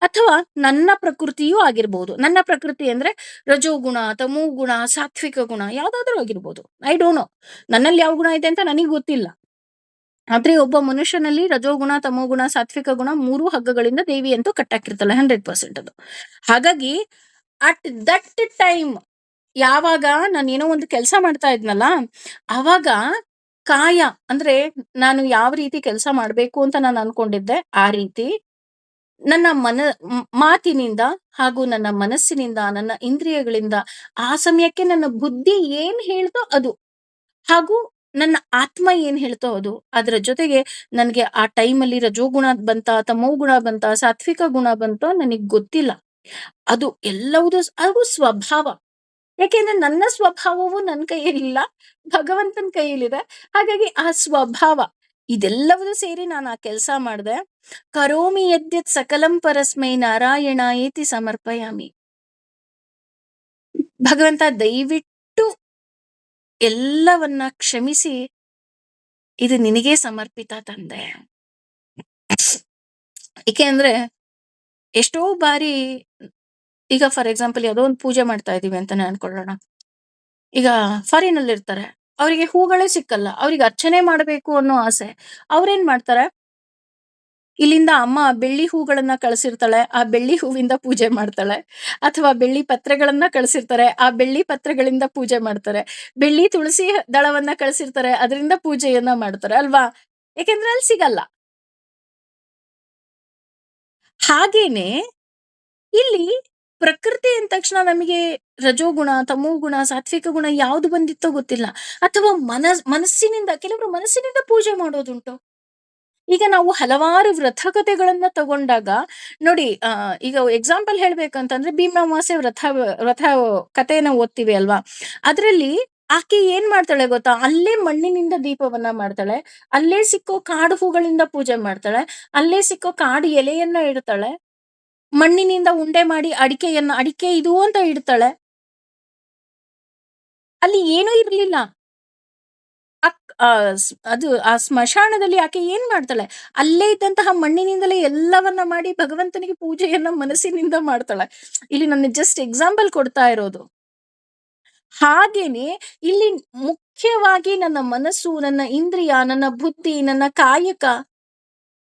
ಅಥವಾ ನನ್ನ ಪ್ರಕೃತಿಯೂ ಆಗಿರಬಹುದು. ನನ್ನ ಪ್ರಕೃತಿ ಅಂದ್ರೆ ರಜೋಗುಣ, ತಮೋಗುಣ, ಸಾತ್ವಿಕ ಗುಣ ಯಾವ್ದಾದ್ರೂ ಆಗಿರ್ಬೋದು. ಐ ಡೋಂಟ್ ನೋ, ನನ್ನಲ್ಲಿ ಯಾವ ಗುಣ ಇದೆ ಅಂತ ನನಗೆ ಗೊತ್ತಿಲ್ಲ. ಆದ್ರೆ ಒಬ್ಬ ಮನುಷ್ಯನಲ್ಲಿ ರಜೋಗುಣ, ತಮೋಗುಣ, ಸಾತ್ವಿಕ ಗುಣ 3 ಹಗ್ಗಗಳಿಂದ ದೇವಿ ಅಂತೂ ಕಟ್ಟಾಕಿರ್ತಾಳೆ 100% ಅದು. ಹಾಗಾಗಿ ಅಟ್ ದಟ್ ಟೈಮ್, ಯಾವಾಗ ನಾನು ಏನೋ ಒಂದು ಕೆಲಸ ಮಾಡ್ತಾ ಇದ್ನಲ್ಲ, ಆವಾಗ ಕಾಯ ಅಂದ್ರೆ ನಾನು ಯಾವ ರೀತಿ ಕೆಲಸ ಮಾಡ್ಬೇಕು ಅಂತ ನಾನು ಅನ್ಕೊಂಡಿದ್ದೆ, ಆ ರೀತಿ ನನ್ನ ಮಾತಿನಿಂದ, ಹಾಗೂ ನನ್ನ ಮನಸ್ಸಿನಿಂದ, ನನ್ನ ಇಂದ್ರಿಯಗಳಿಂದ, ಆ ಸಮಯಕ್ಕೆ ನನ್ನ ಬುದ್ಧಿ ಏನ್ ಹೇಳ್ತೋ ಅದು, ಹಾಗೂ ನನ್ನ ಆತ್ಮ ಏನ್ ಹೇಳ್ತೋ ಅದು. ಅದರ ಜೊತೆಗೆ ನನ್ಗೆ ಆ ಟೈಮಲ್ಲಿ ರಜೋಗುಣ ಬಂತ, ತಮೋ ಗುಣ ಬಂತ, ಸಾತ್ವಿಕ ಗುಣ ಬಂತೋ ನನಗ್ ಗೊತ್ತಿಲ್ಲ. ಅದು ಎಲ್ಲವುದು ಅದು ಸ್ವಭಾವ. ಯಾಕೆಂದ್ರೆ ನನ್ನ ಸ್ವಭಾವವು ನನ್ನ ಕೈಯಲ್ಲಿಲ್ಲ, ಭಗವಂತನ ಕೈಯಲ್ಲಿದೆ. ಹಾಗಾಗಿ ಆ ಸ್ವಭಾವ ಇದೆಲ್ಲವೂ ಸೇರಿ ನಾನು ಆ ಕೆಲಸ ಮಾಡಿದೆ. ಕರೋಮಿ ಯದ್ಯತ್ ಸಕಲಂ ಪರಸ್ಮೈ ನಾರಾಯಣಾಯೇತಿ ಸಮರ್ಪಯಾಮಿ. ಭಗವಂತ ದಯವಿಟ್ಟು ಎಲ್ಲವನ್ನ ಕ್ಷಮಿಸಿ, ಇದು ನಿನಗೆ ಸಮರ್ಪಿತ ತಂದೆ. ಏಕೆ ಅಂದ್ರೆ ಎಷ್ಟೋ ಬಾರಿ ಈಗ ಫಾರ್ ಎಕ್ಸಾಂಪಲ್ ಯಾವುದೋ ಒಂದು ಪೂಜೆ ಮಾಡ್ತಾ ಇದೀವಿ ಅಂತಾನೆ ಅನ್ಕೊಳ್ಳೋಣ. ಈಗ ಫಾರಿನ್ ಅಲ್ಲಿ ಇರ್ತಾರೆ, ಅವರಿಗೆ ಹೂಗಳೇ ಸಿಕ್ಕಲ್ಲ, ಅವ್ರಿಗೆ ಅರ್ಚನೆ ಮಾಡಬೇಕು ಅನ್ನೋ ಆಸೆ. ಅವ್ರೇನ್ ಮಾಡ್ತಾರೆ, ಇಲ್ಲಿಂದ ಅಮ್ಮ ಬೆಳ್ಳಿ ಹೂಗಳನ್ನ ಕಳಿಸಿರ್ತಾಳೆ, ಆ ಬೆಳ್ಳಿ ಹೂವಿಂದ ಪೂಜೆ ಮಾಡ್ತಾಳೆ. ಅಥವಾ ಬೆಳ್ಳಿ ಪತ್ರೆಗಳನ್ನ ಕಳಿಸಿರ್ತಾರೆ, ಆ ಬೆಳ್ಳಿ ಪತ್ರೆಗಳಿಂದ ಪೂಜೆ ಮಾಡ್ತಾರೆ. ಬೆಳ್ಳಿ ತುಳಸಿ ದಳವನ್ನ ಕಳಿಸಿರ್ತಾರೆ, ಅದರಿಂದ ಪೂಜೆಯನ್ನ ಮಾಡ್ತಾರೆ ಅಲ್ವಾ? ಯಾಕೆಂದ್ರೆ ಅಲ್ಲಿ ಸಿಗಲ್ಲ. ಹಾಗೇನೆ ಇಲ್ಲಿ ಪ್ರಕೃತಿ ಅಂದ ತಕ್ಷಣ ನಮಗೆ ರಜೋಗುಣ, ತಮೋಗುಣ, ಸಾತ್ವಿಕ ಗುಣ ಯಾವ್ದು ಬಂದಿತ್ತೋ ಗೊತ್ತಿಲ್ಲ. ಅಥವಾ ಮನಸ್ಸಿನಿಂದ, ಕೆಲವರು ಮನಸ್ಸಿನಿಂದ ಪೂಜೆ ಮಾಡೋದುಂಟು. ಈಗ ನಾವು ಹಲವಾರು ವ್ರತಕಥೆಗಳನ್ನ ತಗೊಂಡಾಗ ನೋಡಿ, ಈಗ ಎಕ್ಸಾಂಪಲ್ ಹೇಳ್ಬೇಕಂತಂದ್ರೆ ಭೀಮಾಮಾಸೆ ವ್ರತ ಕಥೆನ ಓದ್ತೀವಿ ಅಲ್ವಾ? ಅದ್ರಲ್ಲಿ ಆಕೆ ಏನ್ ಮಾಡ್ತಾಳೆ ಗೊತ್ತಾ? ಅಲ್ಲೇ ಮಣ್ಣಿನಿಂದ ದೀಪವನ್ನ ಮಾಡ್ತಾಳೆ, ಅಲ್ಲೇ ಸಿಕ್ಕೋ ಕಾಡು ಹೂಗಳಿಂದ ಪೂಜೆ ಮಾಡ್ತಾಳೆ, ಅಲ್ಲೇ ಸಿಕ್ಕೋ ಕಾಡು ಎಲೆಯನ್ನ ಇಡ್ತಾಳೆ, ಮಣ್ಣಿನಿಂದ ಉಂಡೆ ಮಾಡಿ ಅಡಿಕೆ ಇದು ಅಂತ ಇಡ್ತಾಳೆ. ಅಲ್ಲಿ ಏನೂ ಇರ್ಲಿಲ್ಲ. ಅದು ಆ ಸ್ಮಶಾನದಲ್ಲಿ ಆಕೆ ಏನ್ ಮಾಡ್ತಾಳೆ? ಅಲ್ಲೇ ಇದ್ದಂತಹ ಮಣ್ಣಿನಿಂದಲೇ ಎಲ್ಲವನ್ನ ಮಾಡಿ ಭಗವಂತನಿಗೆ ಪೂಜೆಯನ್ನ ಮನಸ್ಸಿನಿಂದ ಮಾಡ್ತಾಳೆ. ಇಲ್ಲಿ ನಾನು ಜಸ್ಟ್ ಎಕ್ಸಾಂಪಲ್ ಕೊಡ್ತಾ ಇರೋದು. ಹಾಗೇನೆ ಇಲ್ಲಿ ಮುಖ್ಯವಾಗಿ ನನ್ನ ಮನಸ್ಸು, ನನ್ನ ಇಂದ್ರಿಯ, ನನ್ನ ಬುದ್ಧಿ, ನನ್ನ ಕಾಯಕ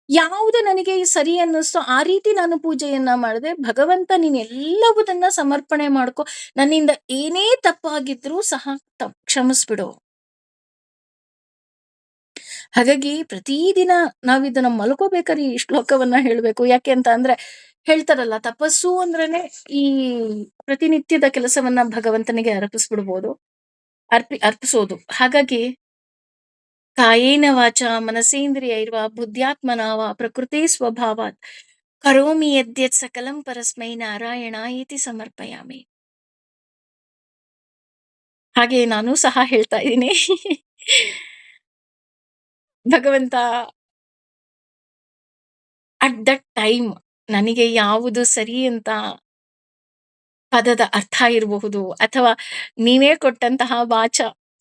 ಯಾವುದು ನನಗೆ ಸರಿ ಅನ್ನಿಸ್ತೋ ಆ ರೀತಿ ನಾನು ಪೂಜೆಯನ್ನ ಮಾಡಿದೆ. ಭಗವಂತ ನೀನ್ ಎಲ್ಲವುದನ್ನ ಸಮರ್ಪಣೆ ಮಾಡ್ಕೊ, ನನ್ನಿಂದ ಏನೇ ತಪ್ಪಾಗಿದ್ರೂ ಸಹ ಕ್ಷಮಿಸ್ಬಿಡು. ಹಾಗಾಗಿ ಪ್ರತಿದಿನ ನಾವಿದನ್ನ ಮಲ್ಕೋಬೇಕಾದ್ರೆ ಈ ಶ್ಲೋಕವನ್ನ ಹೇಳ್ಬೇಕು. ಯಾಕೆ ಅಂತ ಅಂದ್ರೆ ಹೇಳ್ತಾರಲ್ಲ, ತಪಸ್ಸು ಅಂದ್ರೇನೆ ಈ ಪ್ರತಿನಿತ್ಯದ ಕೆಲಸವನ್ನ ಭಗವಂತನಿಗೆ ಅರ್ಪಿಸ್ಬಿಡ್ಬೋದು, ಅರ್ಪಿಸೋದು. ಹಾಗಾಗಿ ಕಾಯೇನ ವಾಚ ಮನಸೇಂದ್ರಿಯೈರ್ವಾ ಬುದ್ಧ್ಯಾತ್ಮನಾವ ಪ್ರಕೃತಿ ಸ್ವಭಾವಾತ್ ಕರೋಮಿ ಯದ್ಯತ್ ಸಕಲಂ ಪರಸ್ಮೈ ನಾರಾಯಣಾಯೇತಿ ಸಮರ್ಪಯಾಮಿ. ಹಾಗೆ ನಾನು ಸಹ ಹೇಳ್ತಾ ಇದ್ದೀನಿ, ಭಗವಂತ ಅಟ್ ದಟ್ ಟೈಮ್ ನನಗೆ ಯಾವುದು ಸರಿ ಅಂತ ಪದದ ಅರ್ಥ ಇರಬಹುದು, ಅಥವಾ ನೀವೇ ಕೊಟ್ಟಂತಹ ವಾಚ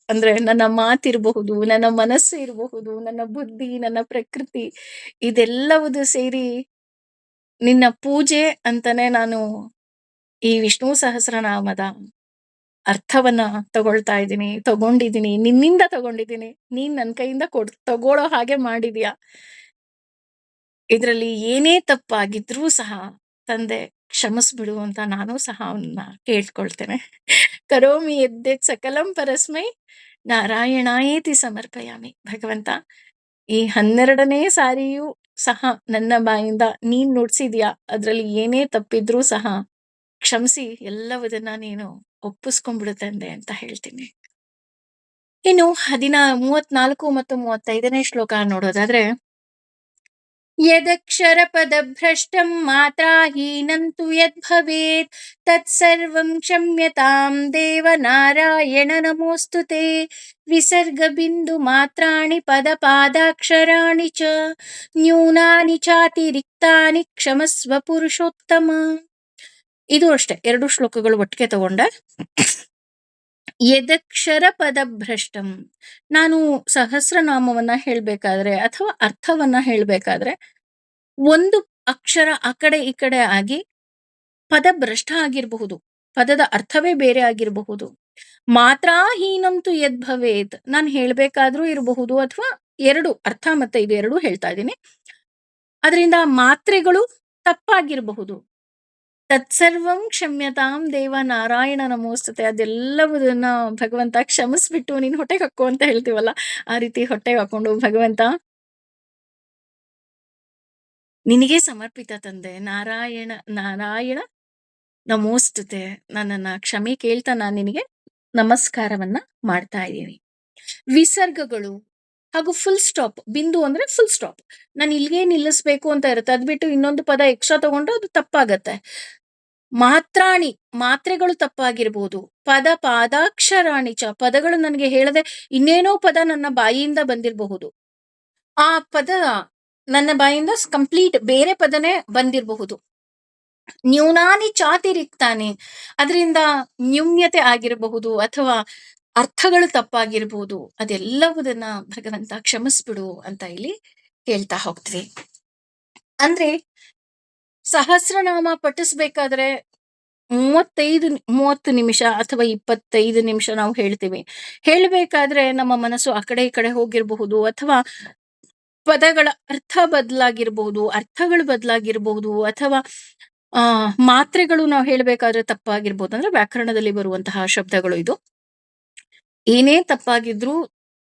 ಅಂದ್ರೆ ನನ್ನ ಮಾತಿರಬಹುದು, ನನ್ನ ಮನಸ್ಸು ಇರಬಹುದು, ನನ್ನ ಬುದ್ಧಿ, ನನ್ನ ಪ್ರಕೃತಿ, ಇದೆಲ್ಲವುದು ಸೇರಿ ನಿನ್ನ ಪೂಜೆ ಅಂತಾನೆ ನಾನು ಈ ವಿಷ್ಣು ಸಹಸ್ರನಾಮದ ಅರ್ಥವನ್ನ ತಗೊಂಡಿದ್ದೀನಿ, ನಿನ್ನಿಂದ ತಗೊಂಡಿದ್ದೀನಿ. ನೀನ್ ನನ್ನ ಕೈಯಿಂದ ತಗೊಳ್ಳೋ ಹಾಗೆ ಮಾಡಿದ್ಯಾ. ಇದ್ರಲ್ಲಿ ಏನೇ ತಪ್ಪಾಗಿದ್ರೂ ಸಹ ತಂದೆ ಕ್ಷಮಿಸ್ಬಿಡು ಅಂತ ನಾನು ಸಹ ಅವನ್ನ ಕೇಳ್ಕೊಳ್ತೇನೆ. ಕರೋಮಿ ಯದ್ಯತ್ ಸಕಲಂ ಪರಸ್ಮೈ ನಾರಾಯಣಾಯೇತಿ ಸಮರ್ಪಯಾಮಿ. ಭಗವಂತ, ಈ 12ನೇ ಸಾರಿಯೂ ಸಹ ನನ್ನ ಬಾಯಿಂದ ನೀನ್ ನುಡ್ಸಿದ್ಯಾ, ಅದ್ರಲ್ಲಿ ಏನೇ ತಪ್ಪಿದ್ರೂ ಸಹ ಕ್ಷಮಿಸಿ ಎಲ್ಲವುದನ್ನ ನೀನು ಒಪ್ಪಿಸ್ಕೊಂಡ್ಬಿಡು ತಂದೆ ಅಂತ ಹೇಳ್ತೀನಿ. ಇನ್ನು 34 ಮತ್ತು 35ನೇ ಶ್ಲೋಕ ನೋಡೋದಾದ್ರೆ, ಯದಕ್ಷರಪದಭ್ರಷ್ಟಂ ಮಾತ್ರಾಹೀನಂತು ಯದ್ಭವೇತ್ ತತ್ಸರ್ವಂ ಕ್ಷಮ್ಯತಾಂ ದೇವ ನಾರಾಯಣ ನಮೋಸ್ತುತೆ. ವಿಸರ್ಗಬಿಂದು ಮಾತ್ರಾಣಿ ಪದಪಾದಾಕ್ಷರಾಣಿ ಚ ನ್ಯೂನಾನಿ ಚಾತಿರಿಕ್ತಾನಿ ಕ್ಷಮಸ್ವ ಪುರುಷೋತ್ತಮ. ಇದು ಅಷ್ಟೇ, 2 ಶ್ಲೋಕಗಳು ಒಟ್ಟಿಗೆ ತಗೊಂಡೆ. ಯದಕ್ಷರ ಪದಭ್ರಷ್ಟಂ, ನಾನು ಸಹಸ್ರನಾಮವನ್ನ ಹೇಳ್ಬೇಕಾದ್ರೆ ಅಥವಾ ಅರ್ಥವನ್ನ ಹೇಳ್ಬೇಕಾದ್ರೆ ಒಂದು ಅಕ್ಷರ ಆ ಕಡೆ ಈ ಕಡೆ ಆಗಿ ಪದ ಭ್ರಷ್ಟ ಆಗಿರಬಹುದು, ಪದದ ಅರ್ಥವೇ ಬೇರೆ ಆಗಿರಬಹುದು. ಮಾತ್ರಾಹೀನಂತು ಯದ್ಭವೇತ್, ನಾನು ಹೇಳ್ಬೇಕಾದ್ರೂ ಇರಬಹುದು, ಅಥವಾ 2 ಅರ್ಥ ಮತ್ತೆ ಇದು 2 ಹೇಳ್ತಾ ಇದ್ದೀನಿ, ಅದರಿಂದ ಮಾತ್ರೆಗಳು ತಪ್ಪಾಗಿರಬಹುದು. ತತ್ಸರ್ವಂ ಕ್ಷಮ್ಯತಾಂ ದೇವ ನಾರಾಯಣ ನಮೋಸ್ತುತೆ. ಅದೆಲ್ಲವುದನ್ನ ಭಗವಂತ ಕ್ಷಮಿಸ್ಬಿಟ್ಟು ನೀನ್ ಹೊಟ್ಟೆಗೆ ಹಾಕೋ ಅಂತ ಹೇಳ್ತೀವಲ್ಲ, ಆ ರೀತಿ ಹೊಟ್ಟೆಗೆ ಹಾಕೊಂಡು, ಭಗವಂತ ನಿನಗೆ ಸಮರ್ಪಿತ ತಂದೆ, ನಾರಾಯಣ ನಾರಾಯಣ ನಮೋಸ್ತುತೆ, ನನ್ನನ್ನ ಕ್ಷಮೆ ಕೇಳ್ತಾ ನಾನು ನಿನಗೆ ನಮಸ್ಕಾರವನ್ನ ಮಾಡ್ತಾ ಇದ್ದೀನಿ. ವಿಸರ್ಗಗಳು ಹಾಗೂ ಫುಲ್ ಸ್ಟಾಪ್, ಬಿಂದು ಅಂದ್ರೆ ಫುಲ್ ಸ್ಟಾಪ್, ನಾನು ಇಲ್ಲಿಗೆ ನಿಲ್ಲಿಸ್ಬೇಕು ಅಂತ ಇರುತ್ತೆ, ಅದ್ಬಿಟ್ಟು ಇನ್ನೊಂದು ಪದ ಎಕ್ಸ್ಟ್ರಾ ತಗೊಂಡ್ರೆ ಅದು ತಪ್ಪಾಗತ್ತೆ. ಮಾತ್ರಾಣಿ ಮಾತ್ರೆಗಳು ತಪ್ಪಾಗಿರ್ಬೋದು. ಪದ ಪಾದಾಕ್ಷರಾಣಿ ಚ ಪದಗಳು ನನಗೆ ಹೇಳದೆ ಇನ್ನೇನೋ ಪದ ನನ್ನ ಬಾಯಿಯಿಂದ ಬಂದಿರಬಹುದು. ಆ ಪದ ನನ್ನ ಬಾಯಿಂದ ಕಂಪ್ಲೀಟ್ ಬೇರೆ ಪದನೇ ಬಂದಿರಬಹುದು. ನ್ಯೂನಾನಿ ಚಾತಿರಿಕ್ತಾನೆ ಅದರಿಂದ ನ್ಯೂನ್ಯತೆ ಆಗಿರಬಹುದು ಅಥವಾ ಅರ್ಥಗಳು ತಪ್ಪಾಗಿರ್ಬೋದು. ಅದೆಲ್ಲವುದನ್ನ ಭಗವಂತ ಕ್ಷಮಿಸ್ಬಿಡು ಅಂತ ಇಲ್ಲಿ ಹೇಳ್ತಾ ಹೋಗ್ತೀವಿ. ಅಂದ್ರೆ ಸಹಸ್ರನಾಮ ಪಠಿಸ್ಬೇಕಾದ್ರೆ 30 ನಿಮಿಷ ಅಥವಾ 25 ನಿಮಿಷ ನಾವು ಹೇಳ್ತೀವಿ. ಹೇಳ್ಬೇಕಾದ್ರೆ ನಮ್ಮ ಮನಸ್ಸು ಆ ಕಡೆ ಈ ಕಡೆ ಹೋಗಿರಬಹುದು ಅಥವಾ ಪದಗಳ ಅರ್ಥಗಳು ಬದಲಾಗಿರಬಹುದು ಅಥವಾ ಮಾತ್ರೆಗಳು ನಾವು ಹೇಳ್ಬೇಕಾದ್ರೆ ತಪ್ಪಾಗಿರ್ಬೋದು. ಅಂದ್ರೆ ವ್ಯಾಕರಣದಲ್ಲಿ ಬರುವಂತಹ ಶಬ್ದಗಳು ಇದು. ಏನೇ ತಪ್ಪಾಗಿದ್ರೂ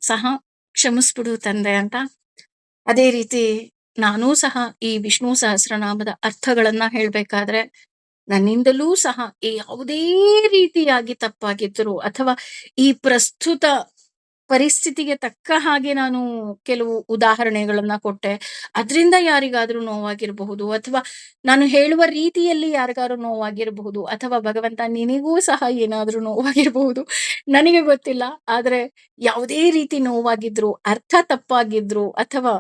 ಸಹ ಕ್ಷಮಿಸ್ಬಿಡು ತಂದೆ ಅಂತ. ಅದೇ ರೀತಿ ನಾನೂ ಸಹ ಈ ವಿಷ್ಣು ಸಹಸ್ರನಾಮದ ಅರ್ಥಗಳನ್ನ ಹೇಳ್ಬೇಕಾದ್ರೆ ನನ್ನಿಂದಲೂ ಸಹ ಯಾವುದೇ ರೀತಿಯಾಗಿ ತಪ್ಪಾಗಿದ್ದರು ಅಥವಾ ಈ ಪ್ರಸ್ತುತ ಪರಿಸ್ಥಿತಿಗೆ ತಕ್ಕ ಹಾಗೆ ನಾನು ಕೆಲವು ಉದಾಹರಣೆಗಳನ್ನ ಕೊಟ್ಟೆ. ಅದರಿಂದ ಯಾರಿಗಾದ್ರೂ ನೋವಾಗಿರಬಹುದು ಅಥವಾ ನಾನು ಹೇಳುವ ರೀತಿಯಲ್ಲಿ ಯಾರಿಗಾದ್ರೂ ನೋವಾಗಿರಬಹುದು ಅಥವಾ ಭಗವಂತ ನಿನಗೂ ಸಹ ಏನಾದ್ರೂ ನೋವಾಗಿರಬಹುದು. ನನಗೆ ಗೊತ್ತಿಲ್ಲ. ಆದ್ರೆ ಯಾವುದೇ ರೀತಿ ನೋವಾಗಿದ್ರು, ಅರ್ಥ ತಪ್ಪಾಗಿದ್ರು ಅಥವಾ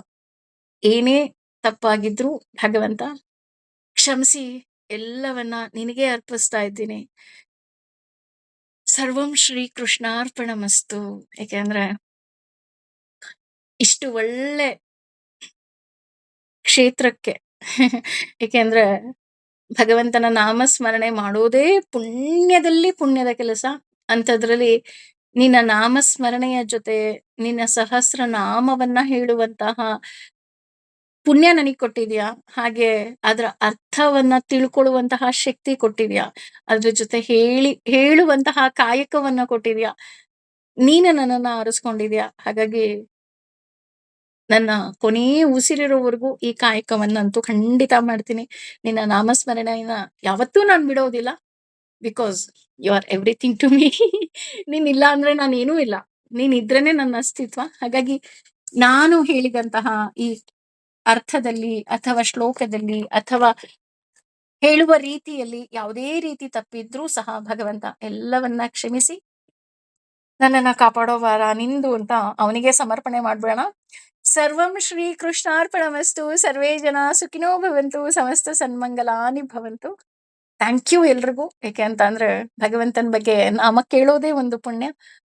ಏನೇ ತಪ್ಪಾಗಿದ್ರು ಭಗವಂತ ಕ್ಷಮಿಸಿ ಎಲ್ಲವನ್ನ ನಿನಗೆ ಅರ್ಪಿಸ್ತಾ ಇದ್ದೀನಿ. ಸರ್ವಂ ಶ್ರೀ ಕೃಷ್ಣಾರ್ಪಣಮಸ್ತು. ಯಾಕೆಂದ್ರೆ ಇಷ್ಟು ಒಳ್ಳೆ ಕ್ಷೇತ್ರಕ್ಕೆ ಏಕೆಂದ್ರೆ ಭಗವಂತನ ನಾಮಸ್ಮರಣೆ ಮಾಡೋದೇ ಪುಣ್ಯದಲ್ಲಿ ಪುಣ್ಯದ ಕೆಲಸ. ಅಂಥದ್ರಲ್ಲಿ ನಿನ್ನ ನಾಮಸ್ಮರಣೆಯ ಜೊತೆ ನಿನ್ನ ಸಹಸ್ರ ನಾಮವನ್ನ ಹೇಳುವಂತಹ ಪುಣ್ಯ ನನಗ್ ಕೊಟ್ಟಿದ್ಯಾ. ಹಾಗೆ ಅದರ ಅರ್ಥವನ್ನ ತಿಳ್ಕೊಳ್ಳುವಂತಹ ಶಕ್ತಿ ಕೊಟ್ಟಿದ್ಯಾ. ಅದ್ರ ಜೊತೆ ಹೇಳುವಂತಹ ಕಾಯಕವನ್ನ ಕೊಟ್ಟಿದ್ಯಾ. ನೀನು ನನ್ನನ್ನ ಆರಿಸ್ಕೊಂಡಿದ್ಯಾ. ಹಾಗಾಗಿ ನನ್ನ ಕೊನೆಯ ಉಸಿರಿರೋವರೆಗೂ ಈ ಕಾಯಕವನ್ನಂತೂ ಖಂಡಿತ ಮಾಡ್ತೀನಿ. ನಿನ್ನ ನಾಮಸ್ಮರಣೆಯನ್ನ ಯಾವತ್ತೂ ನಾನು ಬಿಡೋದಿಲ್ಲ. Because you are everything to me. ನೀನಿಲ್ಲ ಅಂದ್ರೆ ನಾನೇನೂ ಇಲ್ಲ. ನೀನಿದ್ರೇನೆ ನನ್ನ ಅಸ್ತಿತ್ವ. ಹಾಗಾಗಿ ನಾನು ಹೇಳಿದಂತಹ ಈ ಅರ್ಥದಲ್ಲಿ ಅಥವಾ ಶ್ಲೋಕದಲ್ಲಿ ಅಥವಾ ಹೇಳುವ ರೀತಿಯಲ್ಲಿ ಯಾವುದೇ ರೀತಿ ತಪ್ಪಿದ್ರೂ ಸಹ ಭಗವಂತ ಎಲ್ಲವನ್ನ ಕ್ಷಮಿಸಿ ನನ್ನನ್ನ ಕಾಪಾಡೋ ವಾರ ನಿಂದು ಅಂತ ಅವನಿಗೆ ಸಮರ್ಪಣೆ ಮಾಡ್ಬೇಡ. ಸರ್ವಂ ಶ್ರೀ ಕೃಷ್ಣಾರ್ಪಣಮಸ್ತು. ಸರ್ವೇ ಜನ ಸುಖಿನೋ ಭವಂತು. ಸಮಸ್ತ ಸನ್ಮಂಗಲಾನಿ ಭವಂತು. ಥ್ಯಾಂಕ್ ಯು ಎಲ್ರಿಗೂ. ಯಾಕೆ ಅಂತ ಅಂದ್ರೆ ಭಗವಂತನ ಬಗ್ಗೆ ನಾಮ ಕೇಳೋದೇ ಒಂದು ಪುಣ್ಯ.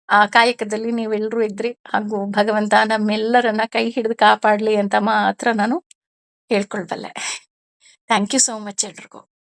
ಆ ಕಾಯಕದಲ್ಲಿ ನೀವೆಲ್ಲರೂ ಇದ್ರಿ. ಹಾಗೂ ಭಗವಂತ ನಮ್ಮೆಲ್ಲರನ್ನ ಕೈ ಹಿಡಿದು ಕಾಪಾಡ್ಲಿ ಅಂತ ಮಾತ್ರ ನಾನು ಹೇಳ್ಕೊಳ್ಬಲ್ಲೆ. ಥ್ಯಾಂಕ್ ಯು ಸೋ ಮಚ್ ಎಲ್ರಿಗೂ.